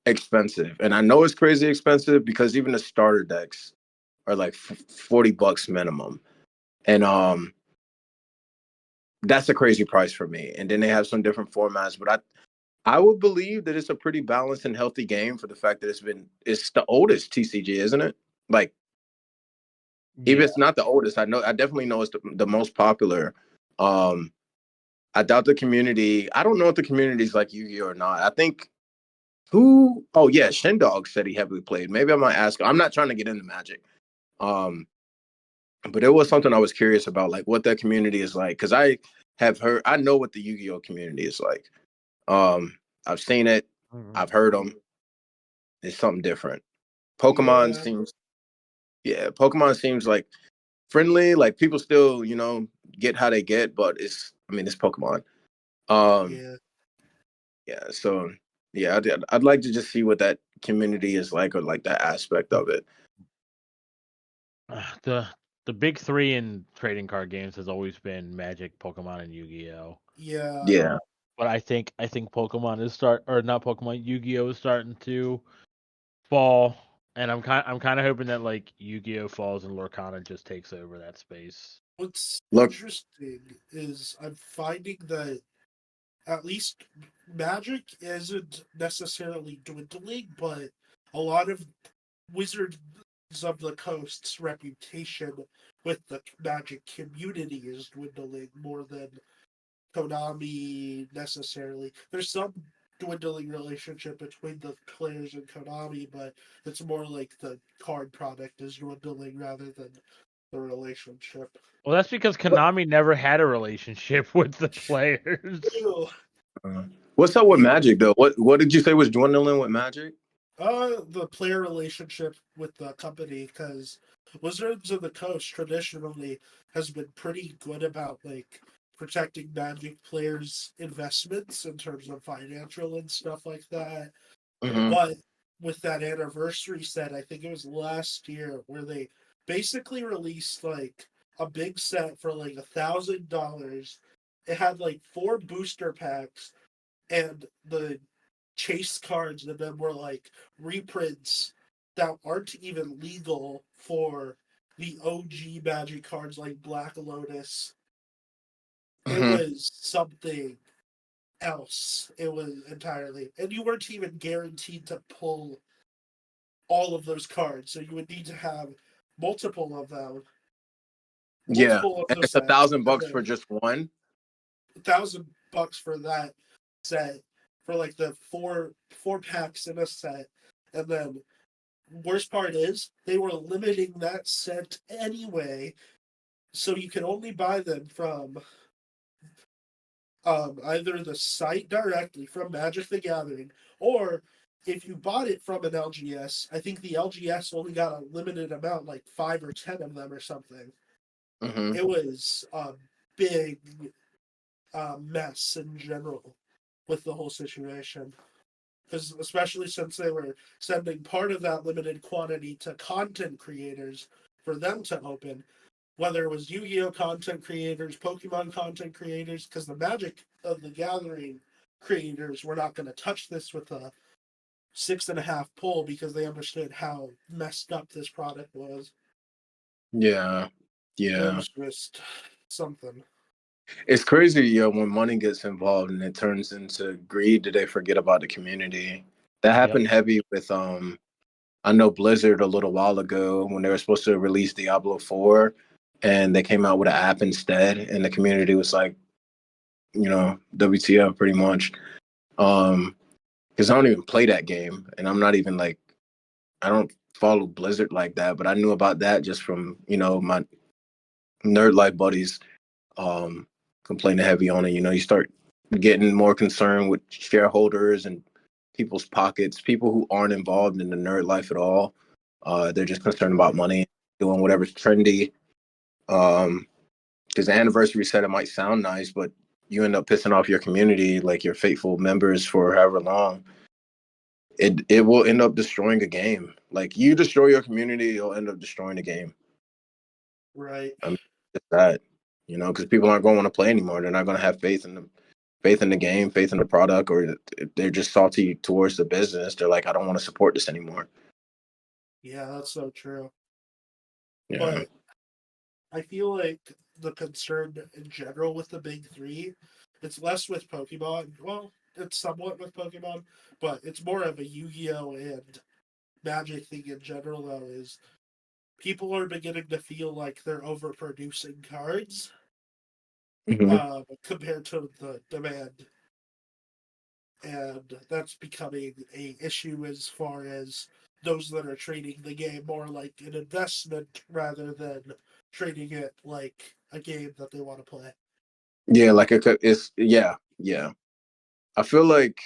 expensive, and I know it's crazy expensive because even the starter decks are like $40 minimum, and that's a crazy price for me. And then they have some different formats, but I would believe that it's a pretty balanced and healthy game for the fact that it's the oldest TCG, isn't it? Like even if yeah, it's not the oldest, I definitely know it's the most popular. Um, I doubt the community. I don't know if the community is like Yu-Gi-Oh or not. I think Who? Oh yeah, Shindog said he heavily played. Maybe I might ask. I'm not trying to get into Magic, um, but it was something I was curious about, like what that community is like. Because I know what the Yu-Gi-Oh community is like. I've seen it, I've heard them. It's something different. Pokemon Yeah, seems, Pokemon seems like friendly. Like people still, get how they get, but it's Pokemon. Um, yeah. yeah, so yeah, I'd like to just see what that community is like, or like that aspect of it. The the big three in trading card games has always been Magic, Pokemon, and Yu-Gi-Oh. Yeah. Yeah, But I think Pokemon is or not Pokemon, Yu-Gi-Oh is starting to fall, and I'm kind of hoping that like Yu-Gi-Oh falls and Lorcana just takes over that space. What's look, interesting is I'm finding that at least Magic isn't necessarily dwindling, but a lot of Wizards of the Coast's reputation with the Magic community is dwindling more than Konami necessarily. There's some dwindling relationship between the players and Konami, but it's more like the card product is dwindling rather than the relationship. Well, that's because Konami never had a relationship with the players. Ew. uh, what's up with Magic though? What did you say was dwindling with Magic? The player relationship with the company, because Wizards of the Coast traditionally has been pretty good about like protecting Magic players' investments in terms of financial and stuff like that. Hmm. But with that anniversary set, I think it was last year, where they basically released like a big set for like $1,000. It had like 4 booster packs, and the chase cards in them were like reprints that aren't even legal for the OG Magic cards like Black Lotus. It Hmm. was something else. It was entirely, and you weren't even guaranteed to pull all of those cards. So you would need to have multiple of them, Yeah, multiple of and those it's a sets, thousand and bucks for then just one. $1,000 for that set for like the four packs in a set. And then worst part is they were limiting that set anyway, so you could only buy them from either the site directly from Magic the Gathering, or if you bought it from an LGS, I think the LGS only got a limited amount, like 5 or 10 of them or something. Hmm. It was a big mess in general with the whole situation. Because especially since they were sending part of that limited quantity to content creators for them to open, whether it was Yu-Gi-Oh content creators, Pokemon content creators, because the Magic of the Gathering creators were not going to touch this with a 6.5 pull because they understood how messed up this product was. Yeah, It yeah. was just something. It's crazy, when money gets involved and it turns into greed. Do they forget about the community? That Yep. happened heavy with I know Blizzard a little while ago when they were supposed to release Diablo 4, and they came out with an app instead, and the community was like, WTF pretty much. Because I don't even play that game, and I'm not even like, I don't follow Blizzard like that, but I knew about that just from my nerd life buddies complaining heavy on it. You start getting more concerned with shareholders and people's pockets, people who aren't involved in the nerd life at all. They're just concerned about Right. money, doing whatever's trendy. Because the anniversary set, it might sound nice, but you end up pissing off your community, like your faithful members, for however long. It will end up destroying a game. Like you destroy your community, it'll end up destroying the game. Right. I mean, it's that, because people aren't going to want to play anymore. They're not going to have faith in the game, faith in the product, or they're just salty towards the business. They're like, I don't want to support this anymore. Yeah, that's so true. Yeah. But I feel like the concern in general with the big three, it's less with Pokemon. Well, it's somewhat with Pokemon, but it's more of a Yu-Gi-Oh and Magic thing in general. Though, is people are beginning to feel like they're overproducing cards Hmm. compared to the demand, and that's becoming a issue as far as those that are treating the game more like an investment rather than treating it like a game that they want to play. Yeah, like it's yeah. I feel like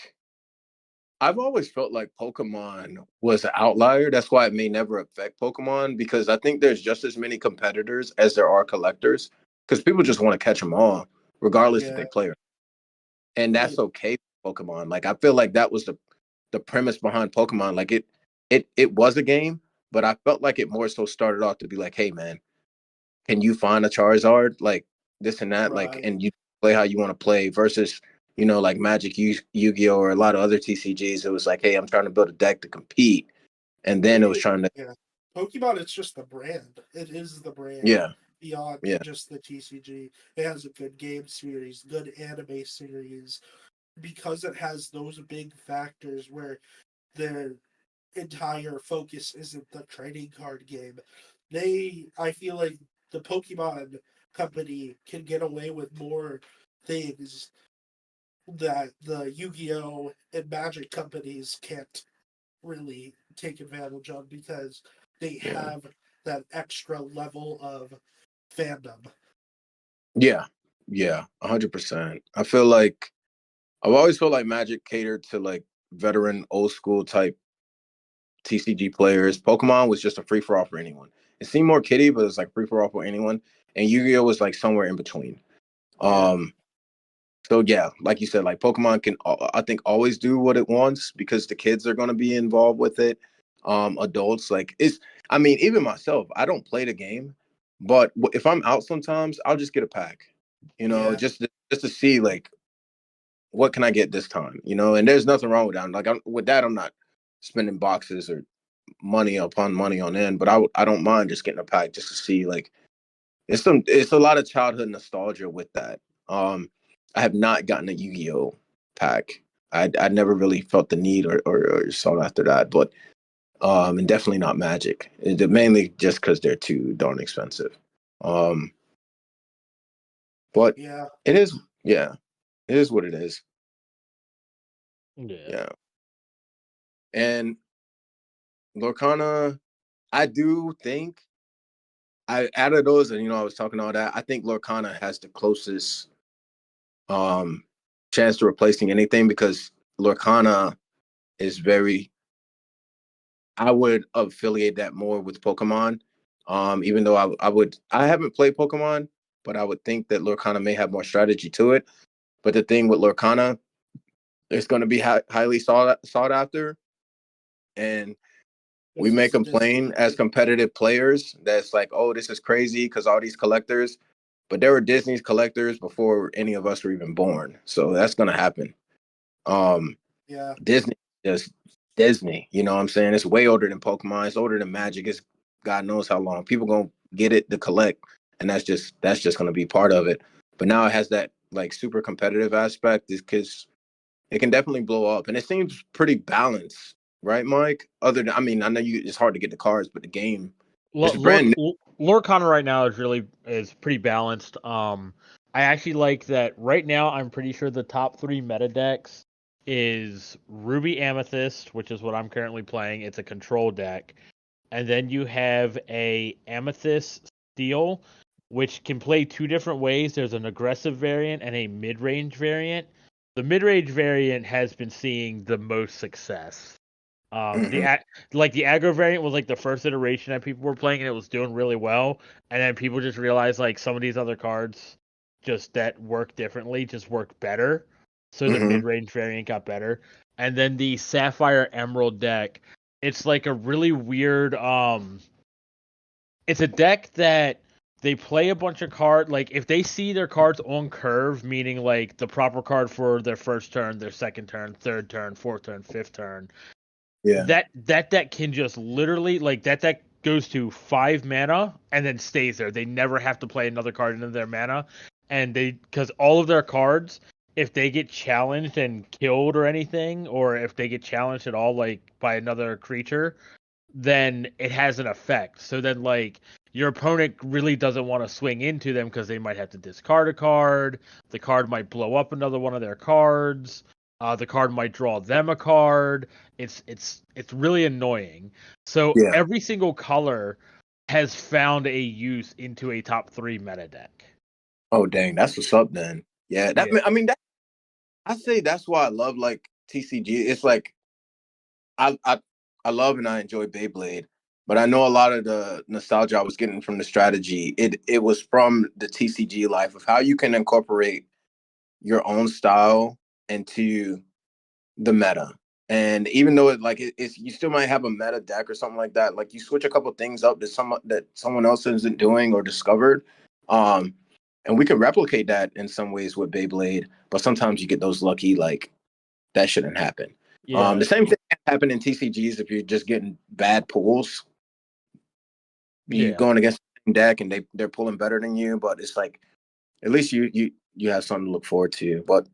I've always felt like Pokemon was an outlier. That's why it may never affect Pokemon because I think there's just as many competitors as there are collectors because people just want to catch them all, regardless if Yeah, they play or. And like, that's okay for Pokemon. Like I feel like that was the premise behind Pokemon. Like it was a game, but I felt like it more so started off to be like, hey man, can you find a Charizard? Like this and that, like, right. and you play how you want to play versus, like Magic, Yu-Gi-Oh, or a lot of other TCGs. It was like, hey, I'm trying to build a deck to compete, and then it was trying to, Yeah. Pokemon, it's just the brand. It is the brand yeah, beyond yeah, just the TCG. It has a good game series, good anime series, because it has those big factors where their entire focus isn't the trading card game. I feel like the Pokemon company can get away with more things that the Yu-Gi-Oh and Magic companies can't really take advantage of because they yeah, have that extra level of fandom. yeah, yeah, 100%. I feel like I've always felt like Magic catered to like veteran, old school type TCG players. Pokemon was just a free for all for anyone. It seemed more kiddie, but it's like free for all for anyone. And Yu-Gi-Oh was like somewhere in between. Yeah, Um, So yeah, like you said, like Pokemon can I think always do what it wants because the kids are going to be involved with it. Adults like it's I mean even myself, I don't play the game, but if I'm out sometimes, I'll just get a pack. yeah, Just to see like what can I get this time, and there's nothing wrong with that. Like with that I'm not spending boxes or money upon money on end, but I don't mind just getting a pack just to see like it's a lot of childhood nostalgia with that. I have not gotten a Yu-Gi-Oh pack. I never really felt the need or sought after that, but and definitely not Magic. Mainly just because they're too darn expensive. Um, but yeah. it is, yeah, it is what it is. Yeah. Yeah, and Lorcana, I do think I out of those, and I was talking all that. I think Lorcana has the closest um chance to replacing anything because Lorcana is very I would affiliate that more with Pokemon. Even though I haven't played Pokemon, but I would think that Lorcana may have more strategy to it. But the thing with Lorcana, it's going to be highly sought after, and we This may is a Disney complain as IP. competitive players that's like, oh, this is crazy because all these collectors. But there were Disney's collectors before any of us were even born, so that's going to happen. Um, Yeah, Disney is Disney. You know what I'm saying? It's way older than Pokemon. It's older than Magic. It's God knows how long. People gonna get it to collect, and that's just gonna be part of it. But now it has that like super competitive aspect because it can definitely blow up, and it seems pretty balanced, right, Mike? Other than I mean, I know it's hard to get the cards, but the game it's brand new. Lorcana right now is pretty balanced. I actually like that right now. I'm pretty sure the top three meta decks is Ruby Amethyst, which is what I'm currently playing. It's a control deck, and then you have a Amethyst Steel, which can play two different ways. There's an aggressive variant and a mid-range variant. The mid-range variant has been seeing the most success. Mhm. The aggro variant was like the first iteration that people were playing and it was doing really well, and then people just realized like some of these other cards just that work differently just work better. So the Mhm. mid-range variant got better. And then the Sapphire Emerald deck, it's like a really weird it's a deck that they play a bunch of cards. Like if they see their cards on curve, meaning like the proper card for their first turn, their second turn, third turn, fourth turn, fifth turn, Yeah. that deck can just literally like that deck goes to 5 mana and then stays there. They never have to play another card into their mana, and because all of their cards, if they get challenged and killed or anything, or if they get challenged at all, like by another creature, then it has an effect. So then, like, your opponent really doesn't want to swing into them because they might have to discard a card. The card might blow up another one of their cards. The card might draw them a card. It's really annoying. So Yeah. every single color has found a use into a top 3 meta deck. Oh dang, that's what's up then. Yeah, I mean I say that's why I love like TCG. It's like I love and I enjoy Beyblade, but I know a lot of the nostalgia I was getting from the strategy. It was from the TCG life of how you can incorporate your own style into the meta. And even though it's you still might have a meta deck or something like that. Like you switch a couple things up that someone else isn't doing or discovered. And we can replicate that in some ways with Beyblade, but sometimes you get those lucky like that shouldn't happen. Yeah. The same thing can happen in TCGs if you're just getting bad pulls. You going against the deck and they're pulling better than you, but it's like at least you have something to look forward to. But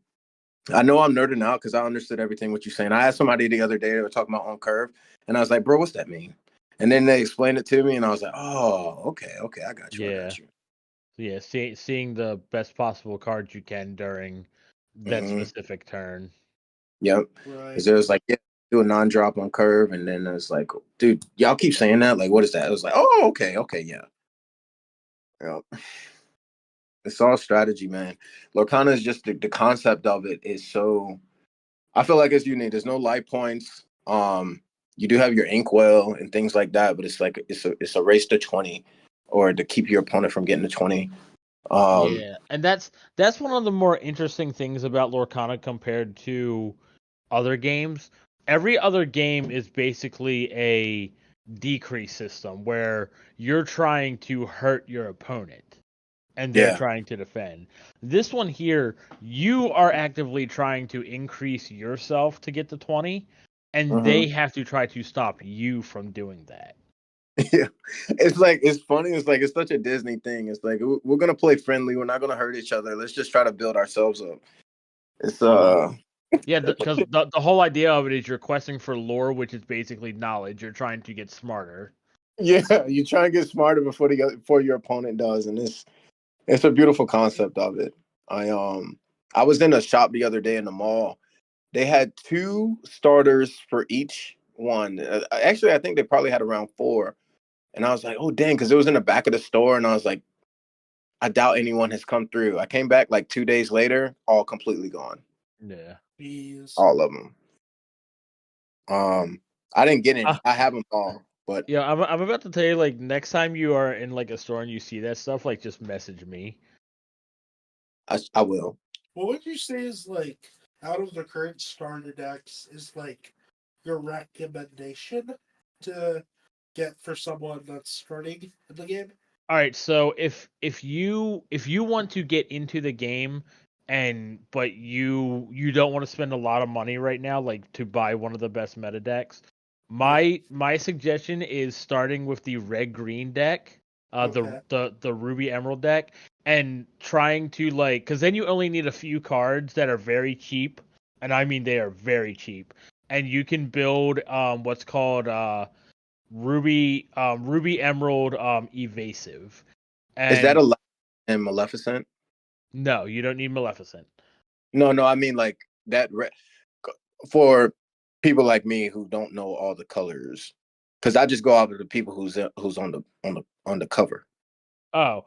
I know I'm nerding out because I understood everything what you're saying. I asked somebody the other day, they were talking about on curve, and I was like, bro, what's that mean? And then they explained it to me, and I was like, oh, okay, I got you. Yeah, seeing the best possible cards you can during that specific turn. Yep. Right. Because there was like, yeah, do a non-drop on curve, and then it's like, dude, y'all keep saying that. Like, what is that? It was like, oh, okay, yeah. Yep. It's all strategy, man. Lorcana is just the concept of it is so. I feel like it's unique. There's no light points. You do have your inkwell and things like that, but it's like it's a race to 20, or to keep your opponent from getting to 20. Yeah, and that's one of the more interesting things about Lorcana compared to other games. Every other game is basically a decrease system where you're trying to hurt your opponent and they're trying to defend. This one here, you are actively trying to increase yourself to get to 20, and they have to try to stop you from doing that. Yeah, it's funny. It's like it's such a Disney thing. It's like we're gonna play friendly. We're not gonna hurt each other. Let's just try to build ourselves up. It's Yeah, because the whole idea of it is you're questing for lore, which is basically knowledge. You're trying to get smarter. Yeah, you try and get smarter before your opponent does, and it's a beautiful concept of it. I was in a shop the other day in the mall. They had 2 starters for each one. Actually, I think they probably had around 4. And I was like, oh dang, because it was in the back of the store, and I was like, I doubt anyone has come through. I came back like 2 days later, all completely gone. Yeah. Jeez. All of them. I didn't get any. I have them all, but yeah, I'm about to tell you, like, next time you are in like a store and you see that stuff, like, just message me. I will. What would you say is like out of the current starter decks is like your recommendation to get for someone that's starting in the game? All right, so if you want to get into the game but you don't want to spend a lot of money right now, like to buy one of the best meta decks, my suggestion is starting with the red green deck, the Ruby Emerald deck, and trying to because then you only need a few cards that are very cheap, and I mean they are very cheap, and you can build what's called Ruby Emerald Evasive. And Is that a and Maleficent? No, you don't need Maleficent. No, I mean like that for people like me who don't know all the colors, because I just go off of the people who's on the cover. Oh,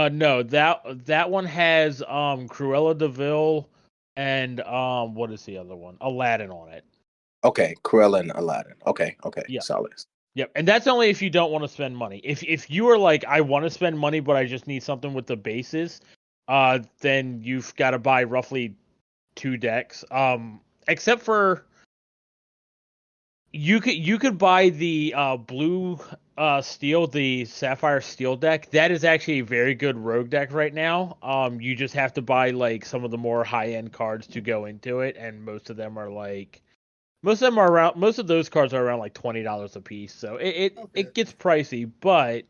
no, that one has Cruella de Vil and what is the other one? Aladdin on it. Okay, Cruella and Aladdin. Okay, Yeah. solid. Yep, and that's only if you don't want to spend money. If you are like, I want to spend money, but I just need something with the bases, then you've got to buy roughly 2 decks. Except for you could buy the blue steel, the sapphire steel deck. That is actually a very good rogue deck right now. You just have to buy like some of the more high end cards to go into it, and most of them are around. Most of those cards are around like $20 a piece, so it gets pricey, but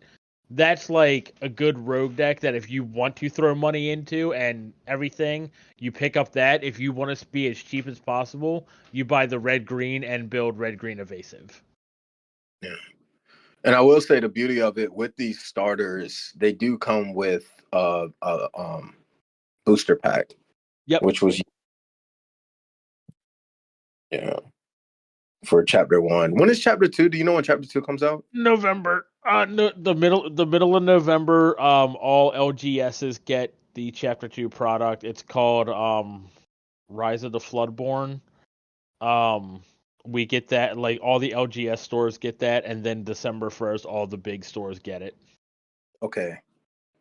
that's like a good rogue deck that if you want to throw money into and everything, you pick up that. If you want to be as cheap as possible, you buy the red green and build red green evasive. Yeah. And I will say the beauty of it with these starters, they do come with booster pack. Yep. Which was Yeah. For chapter 1. When is chapter 2? Do you know when chapter 2 comes out? November. No, the middle of November. All LGSs get the Chapter 2 product. It's called Rise of the Floodborn. Um, we get that, like all the LGS stores get that, and then December 1st, all the big stores get it. Okay.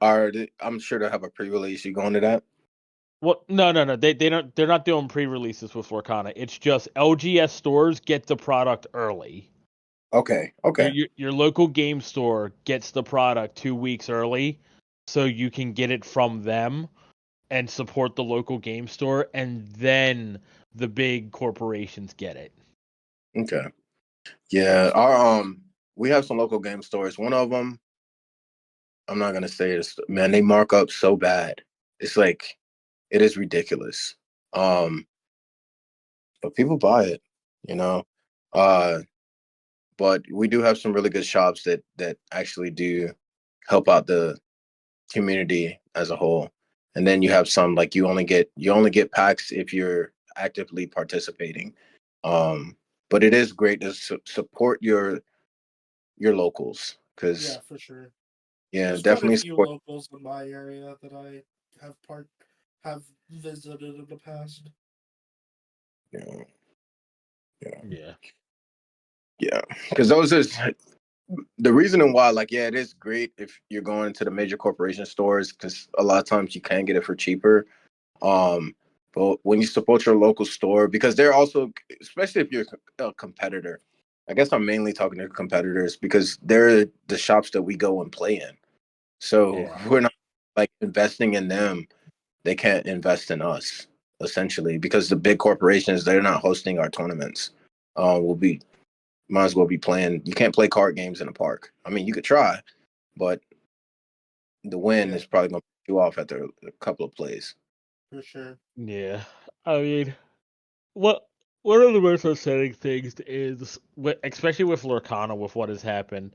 I'm sure they'll have a pre-release. You going to that? Well, no. They don't. They're not doing pre-releases with Lorcana. It's just LGS stores get the product early. Okay. Your local game store gets the product 2 weeks early, so you can get it from them and support the local game store, and then the big corporations get it. Okay. Yeah. Our we have some local game stores. One of them, I'm not gonna say this, man, they mark up so bad. It's like it is ridiculous. Um, but people buy it, you know. Uh, but we do have some really good shops that actually do help out the community as a whole. And then you have some like you only get packs if you're actively participating. Um, but it is great to support your locals Yeah, because for sure. yeah, There's quite a definitely few support. locals in my area that I have visited in the past. Yeah, yeah, Yeah. yeah. Because those is the reasoning why. Like, yeah, it is great if you're going to the major corporation stores because a lot of times you can get it for cheaper. Um, but when you support your local store, because they're also, especially if you're a competitor, I guess I'm mainly talking to competitors because they're the shops that we go and play in. So Yeah. we're not like investing in them. They can't invest in us essentially because the big corporations, they're not hosting our tournaments. We'll be might as well be playing. You can't play card games in a park. I mean, you could try, but the win Yeah, is probably going to put you off after a couple of plays. for sure. Yeah. I mean, what one of the most upsetting things is, especially with Lorcana, with what has happened.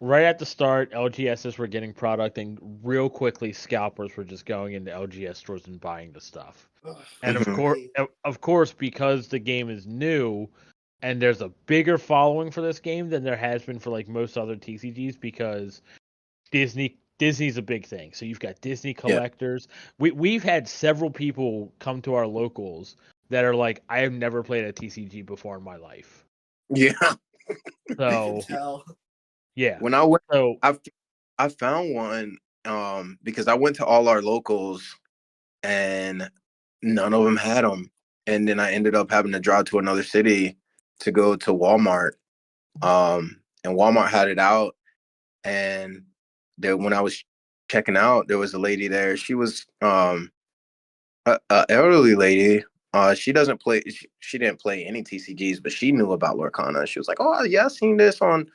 Right at the start, LGSs were getting product, and real quickly, scalpers were just going into LGS stores and buying the stuff. Ugh, And of Mhm. course, I because the game is new, and there's a bigger following for this game than there has been for like most other TCGs, because Disney's a big thing. So you've got Disney Yeah. collectors. We've had several people come to our locals that are like, I have never played a TCG before in my life. Yeah. can So tell. yeah. When I went, So I I found one because I went to all our locals and none of them had them, and then I ended up having to drive to another city to go to Walmart. And Walmart had it out, and there when I was checking out, there was a lady there. She was a elderly lady. She doesn't play. She didn't play any TCGs, but she knew about Lorcana. She was like, "Oh yeah, I seen this on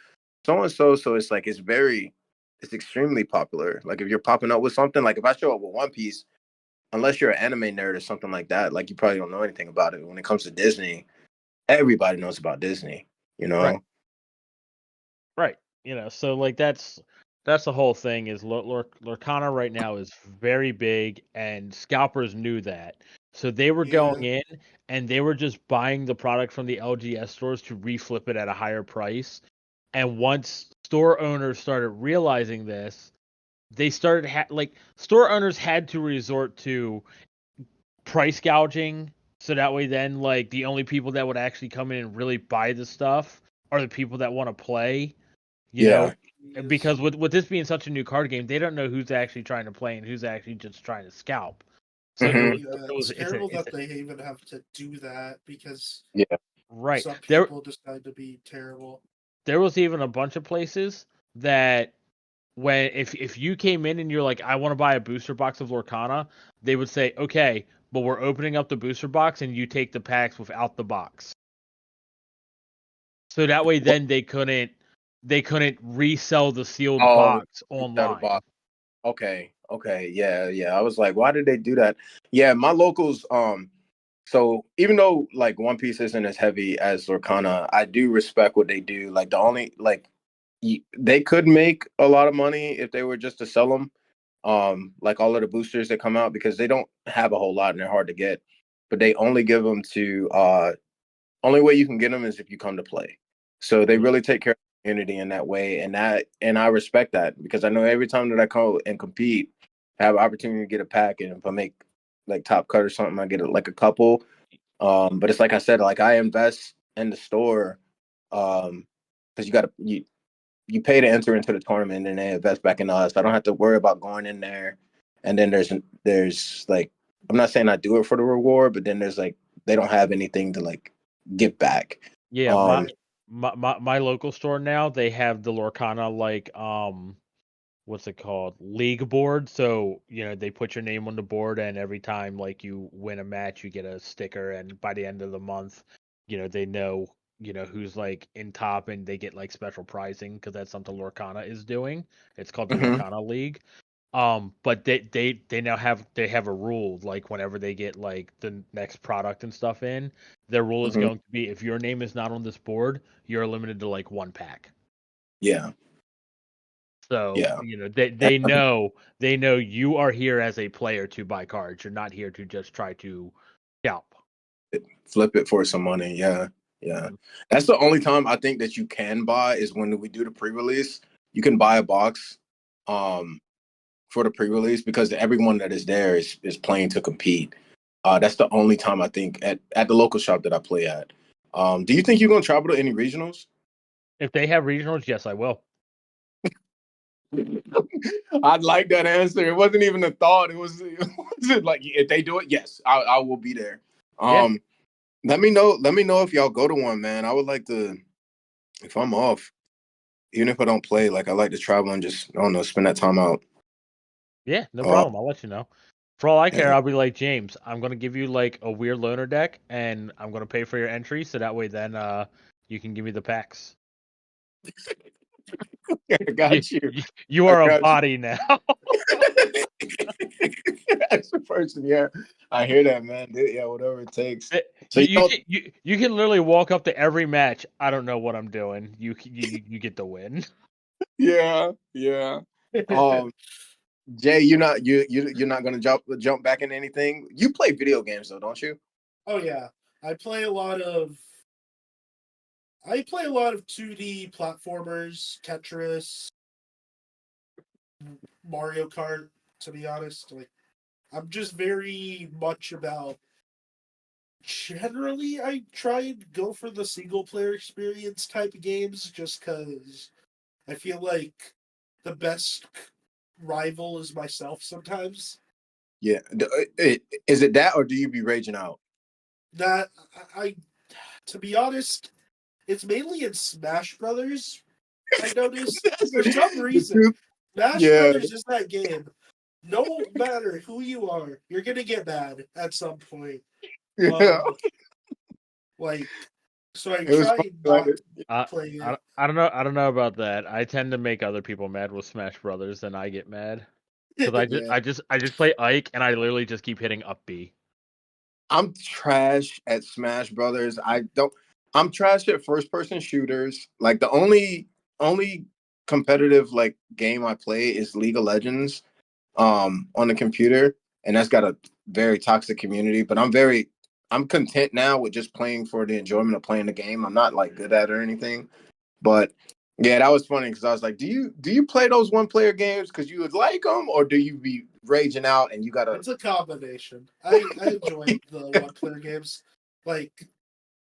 so and so." So it's like it's extremely popular. Like if you're popping up with something, like if I show up with One Piece, unless you're an anime nerd or something like that, like you probably don't know anything about it. When it comes to Disney, everybody knows about Disney. You right. know? Right. So like that's the whole thing is Lorcana right now is very big, and scalpers knew that. So they were going Yeah, in and they were just buying the product from the LGS stores to reflip it at a higher price. And once store owners started realizing this, they started like store owners had to resort to price gouging, so that way then like the only people that would actually come in and really buy the stuff are the people that want to play. you know, Yeah. yes. because with this being such a new card game, they don't know who's actually trying to play and who's actually just trying to scalp. So it Hmm. was, Yeah, it was, it's it's terrible a, it's that a, they even have to do that because Yeah. right some there. people decide to be terrible. There was even a bunch of places that when if you came in and you're like, I want to buy a booster box of Lorcana, they would say, okay, but we're opening up the booster box and you take the packs without the box. So that way, then they couldn't resell the sealed Oh, box out of online. box. Okay. Okay. Yeah. Yeah. I was like, why did they do that? Yeah. My locals. So even though like One Piece isn't as heavy as Lorcana, I do respect what they do. Like the only like they could make a lot of money if they were just to sell them. Like all of the boosters that come out because they don't have a whole lot and they're hard to get, but they only give them to only way you can get them is if you come to play. So they Yeah. really take care of the community in that way, and I respect that because I know every time that I go and compete, I have an opportunity to get a pack, and if I make like top cut or something, I get like a couple. But it's like I said, like I invest in the store, because you pay to enter into the tournament and they invest back in us. I don't have to worry about going in there. And then there's like, I'm not saying I do it for the reward, but then there's like they don't have anything to like give back. Yeah, Um, my local store now, they have the Lorcana like what's it called? League board. So, they put your name on the board and every time like you win a match, you get a sticker and by the end of the month, they know, who's like in top and they get like special pricing because that's something Lorcana is doing. It's called the mhm, Lorcana League. But they now have a rule like whenever they get like the next product and stuff in, their rule is mhm. going to be if your name is not on this board, you're limited to like one pack. Yeah, So, yeah. they know you are here as a player to buy cards. You're not here to just try to scalp. Flip it for some money. Yeah, yeah. Mhm. That's the only time I think that you can buy is when we do the pre-release. You can buy a box, um, for the pre-release because everyone that is there is playing to compete. That's the only time I think at the local shop that I play at. Do you think you're gonna travel to any regionals? If they have regionals, yes, I will. I'd like that answer. It wasn't even a thought. It was like if they do it, yes, I will be there. Yeah, Um, let me know. Let me know if y'all go to one, man. I would like to, if I'm off, even if I don't play, like I like to travel and just I don't know, spend that time out. yeah, no Uh, problem. I'll let you know. For all I care, yeah. I'll be like James. I'm gonna give you like a weird loaner deck, and I'm gonna pay for your entry, so that way then you can give me the packs. I You got you. you I are a got you. body now. That's the person. Yeah, I hear that, man. Yeah, whatever it takes. So You you you know, can you can literally walk up to every match. I don't know what I'm doing. You get the win. yeah, yeah. Um, Jay, you're not gonna jump back in anything. You play video games though, don't you? Oh yeah, I play a lot of I play a lot of 2D platformers, Tetris, Mario Kart. To be honest, like I'm just very much about. Generally, I try and go for the single player experience type of games, just because I feel like the best rival is myself sometimes. Yeah. Is it that, or do you be raging out? That I to be honest, it's mainly in Smash Brothers. I noticed for some The reason, truth, Smash yeah, Brothers is that game. No matter who you are, you're gonna get mad at some point. yeah. Um, like so I It was try funny, like, not to I, play it. I don't know. I don't know about that. I tend to make other people mad with Smash Brothers, and I get mad because I just yeah. I just I just play Ike, and I literally just keep hitting up B. I'm trash at Smash Brothers. I'm trash at first person shooters. Like the only competitive like game I play is League of Legends on the computer, and that's got a very toxic community, but I'm content now with just playing for the enjoyment of playing the game. I'm not like good at it or anything. But yeah, that was funny because I was like, do you play those one player games because you would like them, or do you be raging out and you gotta? It's a combination. I enjoy the one player games. Like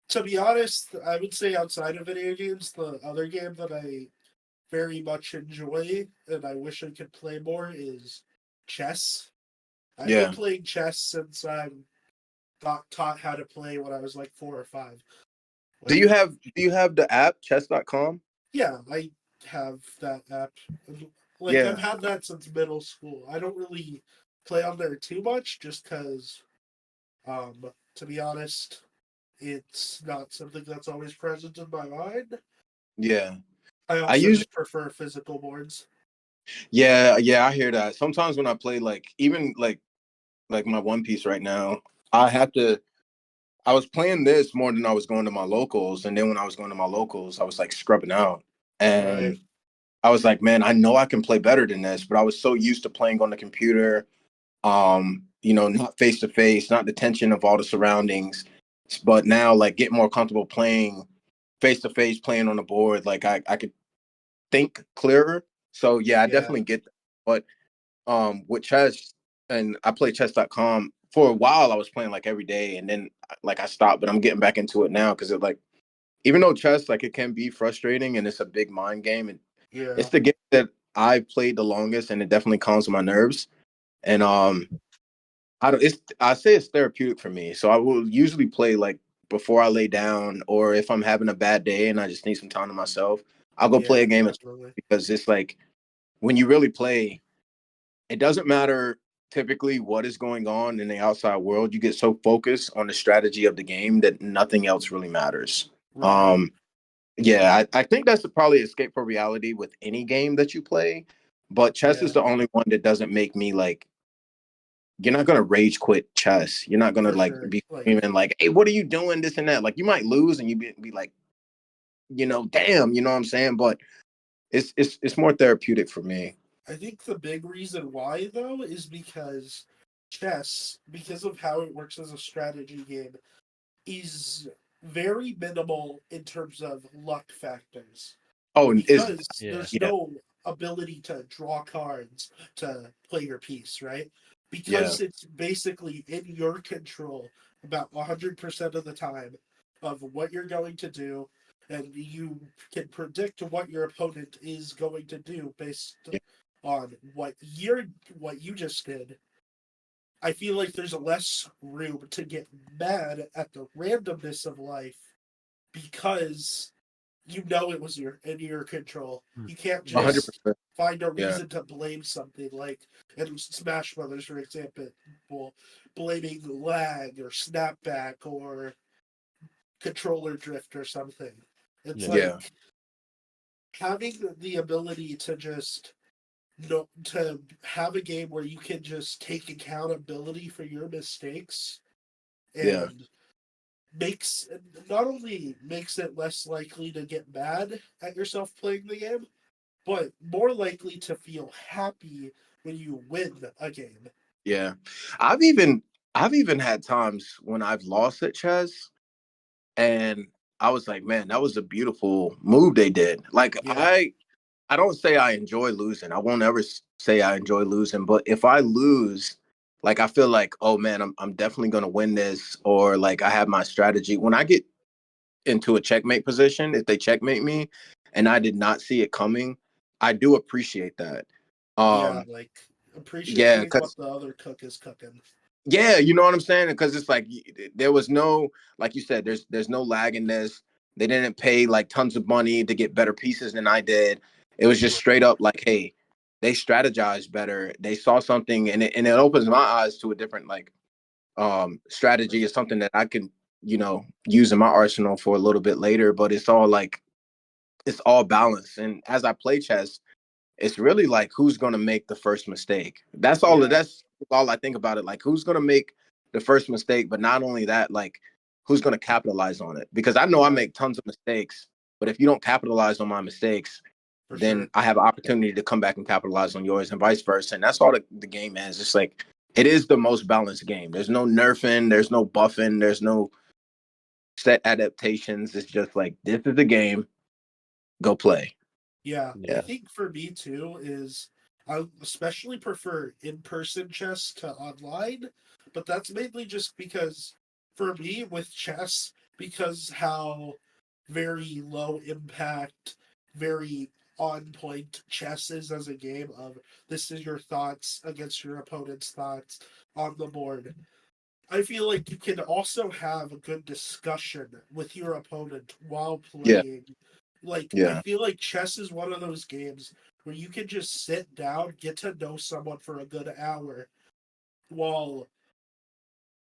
to be honest, I would say outside of video games, the other game that I very much enjoy and I wish I could play more is chess. I've been Yeah. playing chess since I got taught how to play when I was like 4 or 5. Do Like, you have the app chess.com? yeah, I have that app. Like, I've Yeah. had that since middle school. I don't really play on there too much just because, to be honest, it's not something that's always present in my mind. Yeah. I I also usually just prefer physical boards. yeah, I hear that. Sometimes when I play like even like my One Piece right now, I have to I was playing this more than I was going to my locals. And then when I was going to my locals, I was like scrubbing out. Right. And I was like, man, I know I can play better than this, but I was so used to playing on the computer, not face to face, not the tension of all the surroundings. but now like get more comfortable playing face to face, playing on the board. Like I could think clearer. So yeah, I Yeah. definitely get that. But with chess, and I play chess.com for a while. I was playing like every day, and then like I stopped, but I'm getting back into it now because it like, even though chess like it can be frustrating and it's a big mind game, and Yeah. it's the game that I played the longest, and it definitely calms my nerves. And I say it's therapeutic for me. So I will usually play like before I lay down, or if I'm having a bad day and I just need some time to myself, I'll go play Yeah, a game of chess, definitely. because it's like when you really play, it doesn't matter typically what is going on in the outside world. You get so focused on the strategy of the game that nothing else really matters. Right. Um, yeah, I think that's probably escape for reality with any game that you play. But chess is Yeah, the only one that doesn't make me like, you're not gonna rage quit chess. You're not gonna for like sure. be Like, screaming like, "Hey, what are you doing?" This and that. Like you might lose and you be like, damn, you know what I'm saying? But it's more therapeutic for me. I think the big reason why though is because chess, because of how it works as a strategy game, is very minimal in terms of luck factors. Oh, and is Because Yeah. there's yeah, no ability to draw cards to play your piece, right? yeah, Because it's basically in your control about 100% of the time of what you're going to do, and you can predict what your opponent is going to do based yeah, on what you just did. I feel like there's less room to get mad at the randomness of life because you know it was in your control. Mm. You can't a Yeah. hundred just percent. find a Yeah, reason to blame something like in Smash Brothers, for example, blaming lag or snapback or controller drift or something. It's Yeah. yeah, like having the ability to just no to have a game where you can just take accountability for your mistakes yeah, and makes not only makes it less likely to get mad at yourself playing the game, but more likely to feel happy when you win a game. yeah. I've even I've even had times when I've lost at chess, and I was like, man, that was a beautiful move they did. Like Yeah, I don't say I enjoy losing. I won't ever say I enjoy losing, but if I lose, like I feel like, oh man, I'm definitely gonna win this, or like I have my strategy. When I get into a checkmate position, if they checkmate me and I did not see it coming, I do appreciate that. yeah, Um, like yeah, appreciating what because the other cook is cooking. yeah, you know what I'm saying? Because it's like there was no, like you said, there's no lag in this. They didn't pay like tons of money to get better pieces than I did. It was just straight Right, up like, hey, they strategized better. They saw something, and it opens my eyes to a different like strategy is something that I can, use in my arsenal for a little bit later. But it's all like it's all balance. And as I play chess, it's really like who's gonna make the first mistake. yeah, That's all I think about it. Like who's gonna make the first mistake, but not only that, like who's gonna capitalize on it? Because I know I right, make tons of mistakes, but if you don't capitalize on my mistakes, for then sure. I have an opportunity to come back and capitalize on yours and vice versa. And that's all the game is. It's like it is the most balanced game. There's no nerfing, there's no buffing, there's no set adaptations. It's just like this is the game, go play. Yeah, I Yeah. Yeah. think for me too is I especially prefer in-person chess to online, but that's mainly just because for me with chess, because how very low impact, very on point chess is as a game of this is your thoughts against your opponent's thoughts on the board. I feel like you can also have a good discussion with your opponent while Yeah. playing. Like, I Yeah. feel like chess is one of those games where you can just sit down, get to know someone for a good hour while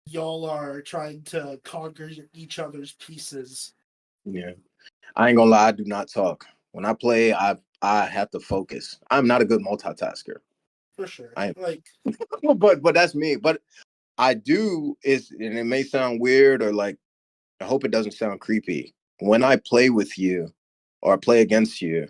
y'all are trying to conquer each other's pieces. Yeah. I ain't gonna lie, I do not talk. When I play, I have to focus. I'm not a good multitasker. For sure. I Like, am, but that's me. But I do is, and it may sound weird or like I hope it doesn't sound creepy. When I play with you or play against you,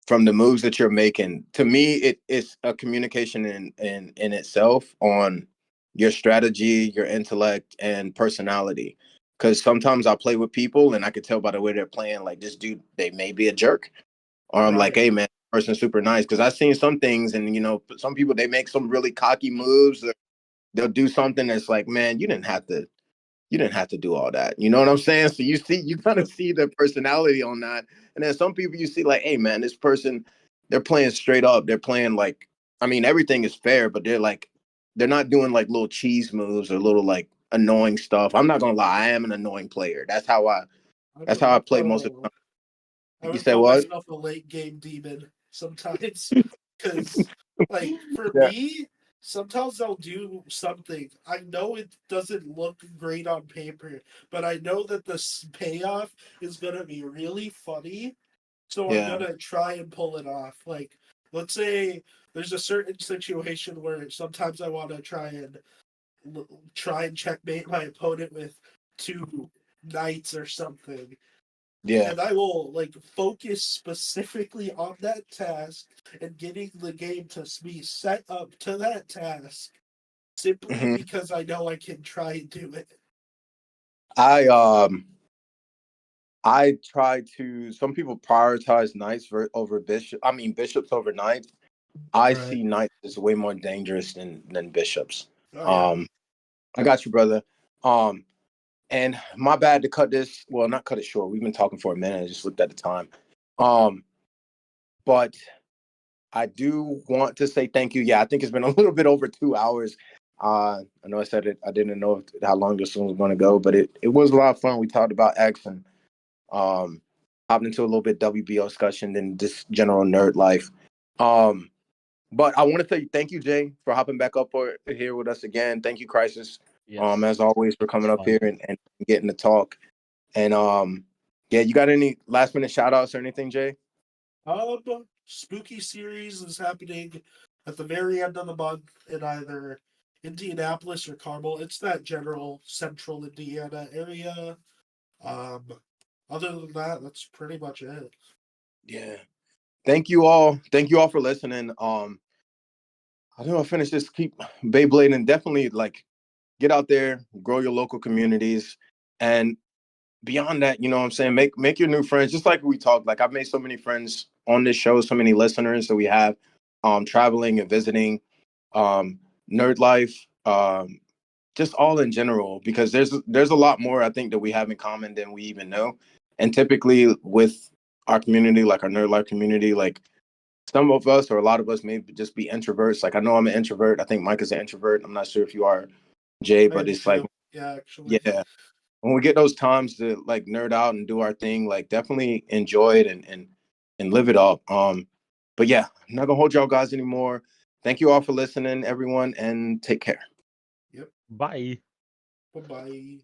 from the moves that you're making, to me, it's a communication in itself on your strategy, your intellect, and personality. Because sometimes I play with people and I could tell by the way they're playing, like this dude, they may be a jerk. Or I'm like, Right. hey man, person's super nice. Because I've seen some things, and some people they make some really cocky moves. Or they'll do something that's like, man, you didn't have to do all that. You know what I'm saying? So you kind of see the personality on that. And then some people you see like, hey man, this person, they're playing straight up. They're playing like, I mean, everything is fair, but they're not doing like little cheese moves or little like annoying stuff. I'm not gonna lie, I am an annoying player. That's how I play most of the time. I You would say call what? myself a late game demon sometimes. Because, like, for Yeah. me, sometimes I'll do something. I know it doesn't look great on paper, but I know that the payoff is going to be really funny. So I'm Yeah. going to try and pull it off. Like, let's say there's a certain situation where sometimes I want to try and checkmate my opponent with two knights or something, Yeah. and I will like focus specifically on that task and getting the game to be set up to that task simply hmm because I know I can try and do it. I I try to. Some people prioritize knights over bishop. I mean bishops over knights. I Right. see knights as way more dangerous than bishops. Oh yeah. Um, I got you, brother. Um, and my bad to cut this. Well, not cut it short. We've been talking for a minute. I just looked at the time. Um, but I do want to say thank you. Yeah, I think it's been a little bit over 2 hours. I know I said it. I didn't know how long this one was going to go, but it was a lot of fun. We talked about X and um, hopped into a little bit WBO discussion and just general nerd life. Um, But I want to say thank you, Jay, for hopping back up here with us again. Thank you, Crisis. Yes. As always, for coming up Fun. here and getting to talk. And yeah, you got any last minute shout outs or anything, Jay? Spooky series is happening at the very end of the month in either Indianapolis or Carmel. It's that general central Indiana area. Um, Other than that, that's pretty much it. Yeah. Thank you all. Thank you all for listening. I don't know. Finish this. Keep Beyblade and definitely like get out there, grow your local communities, and beyond that, you know what I'm saying? Make your new friends. Just like we talked, like I've made so many friends on this show, so many listeners that we have traveling and visiting, um, nerd life, just all in general, because there's a lot more I think that we have in common than we even know. And typically with our community, like our nerd life community, like some of us or a lot of us may just be introverts. Like I know I'm an introvert. I think Mike is an introvert. I'm not sure if you are, Jay, I but am it's like, too. Yeah, actually. yeah, when we get those times to like nerd out and do our thing, like definitely enjoy it and live it up. But yeah, I'm not gonna hold y'all guys anymore. Thank you all for listening, everyone, and take care. Yep. Bye. Bye bye.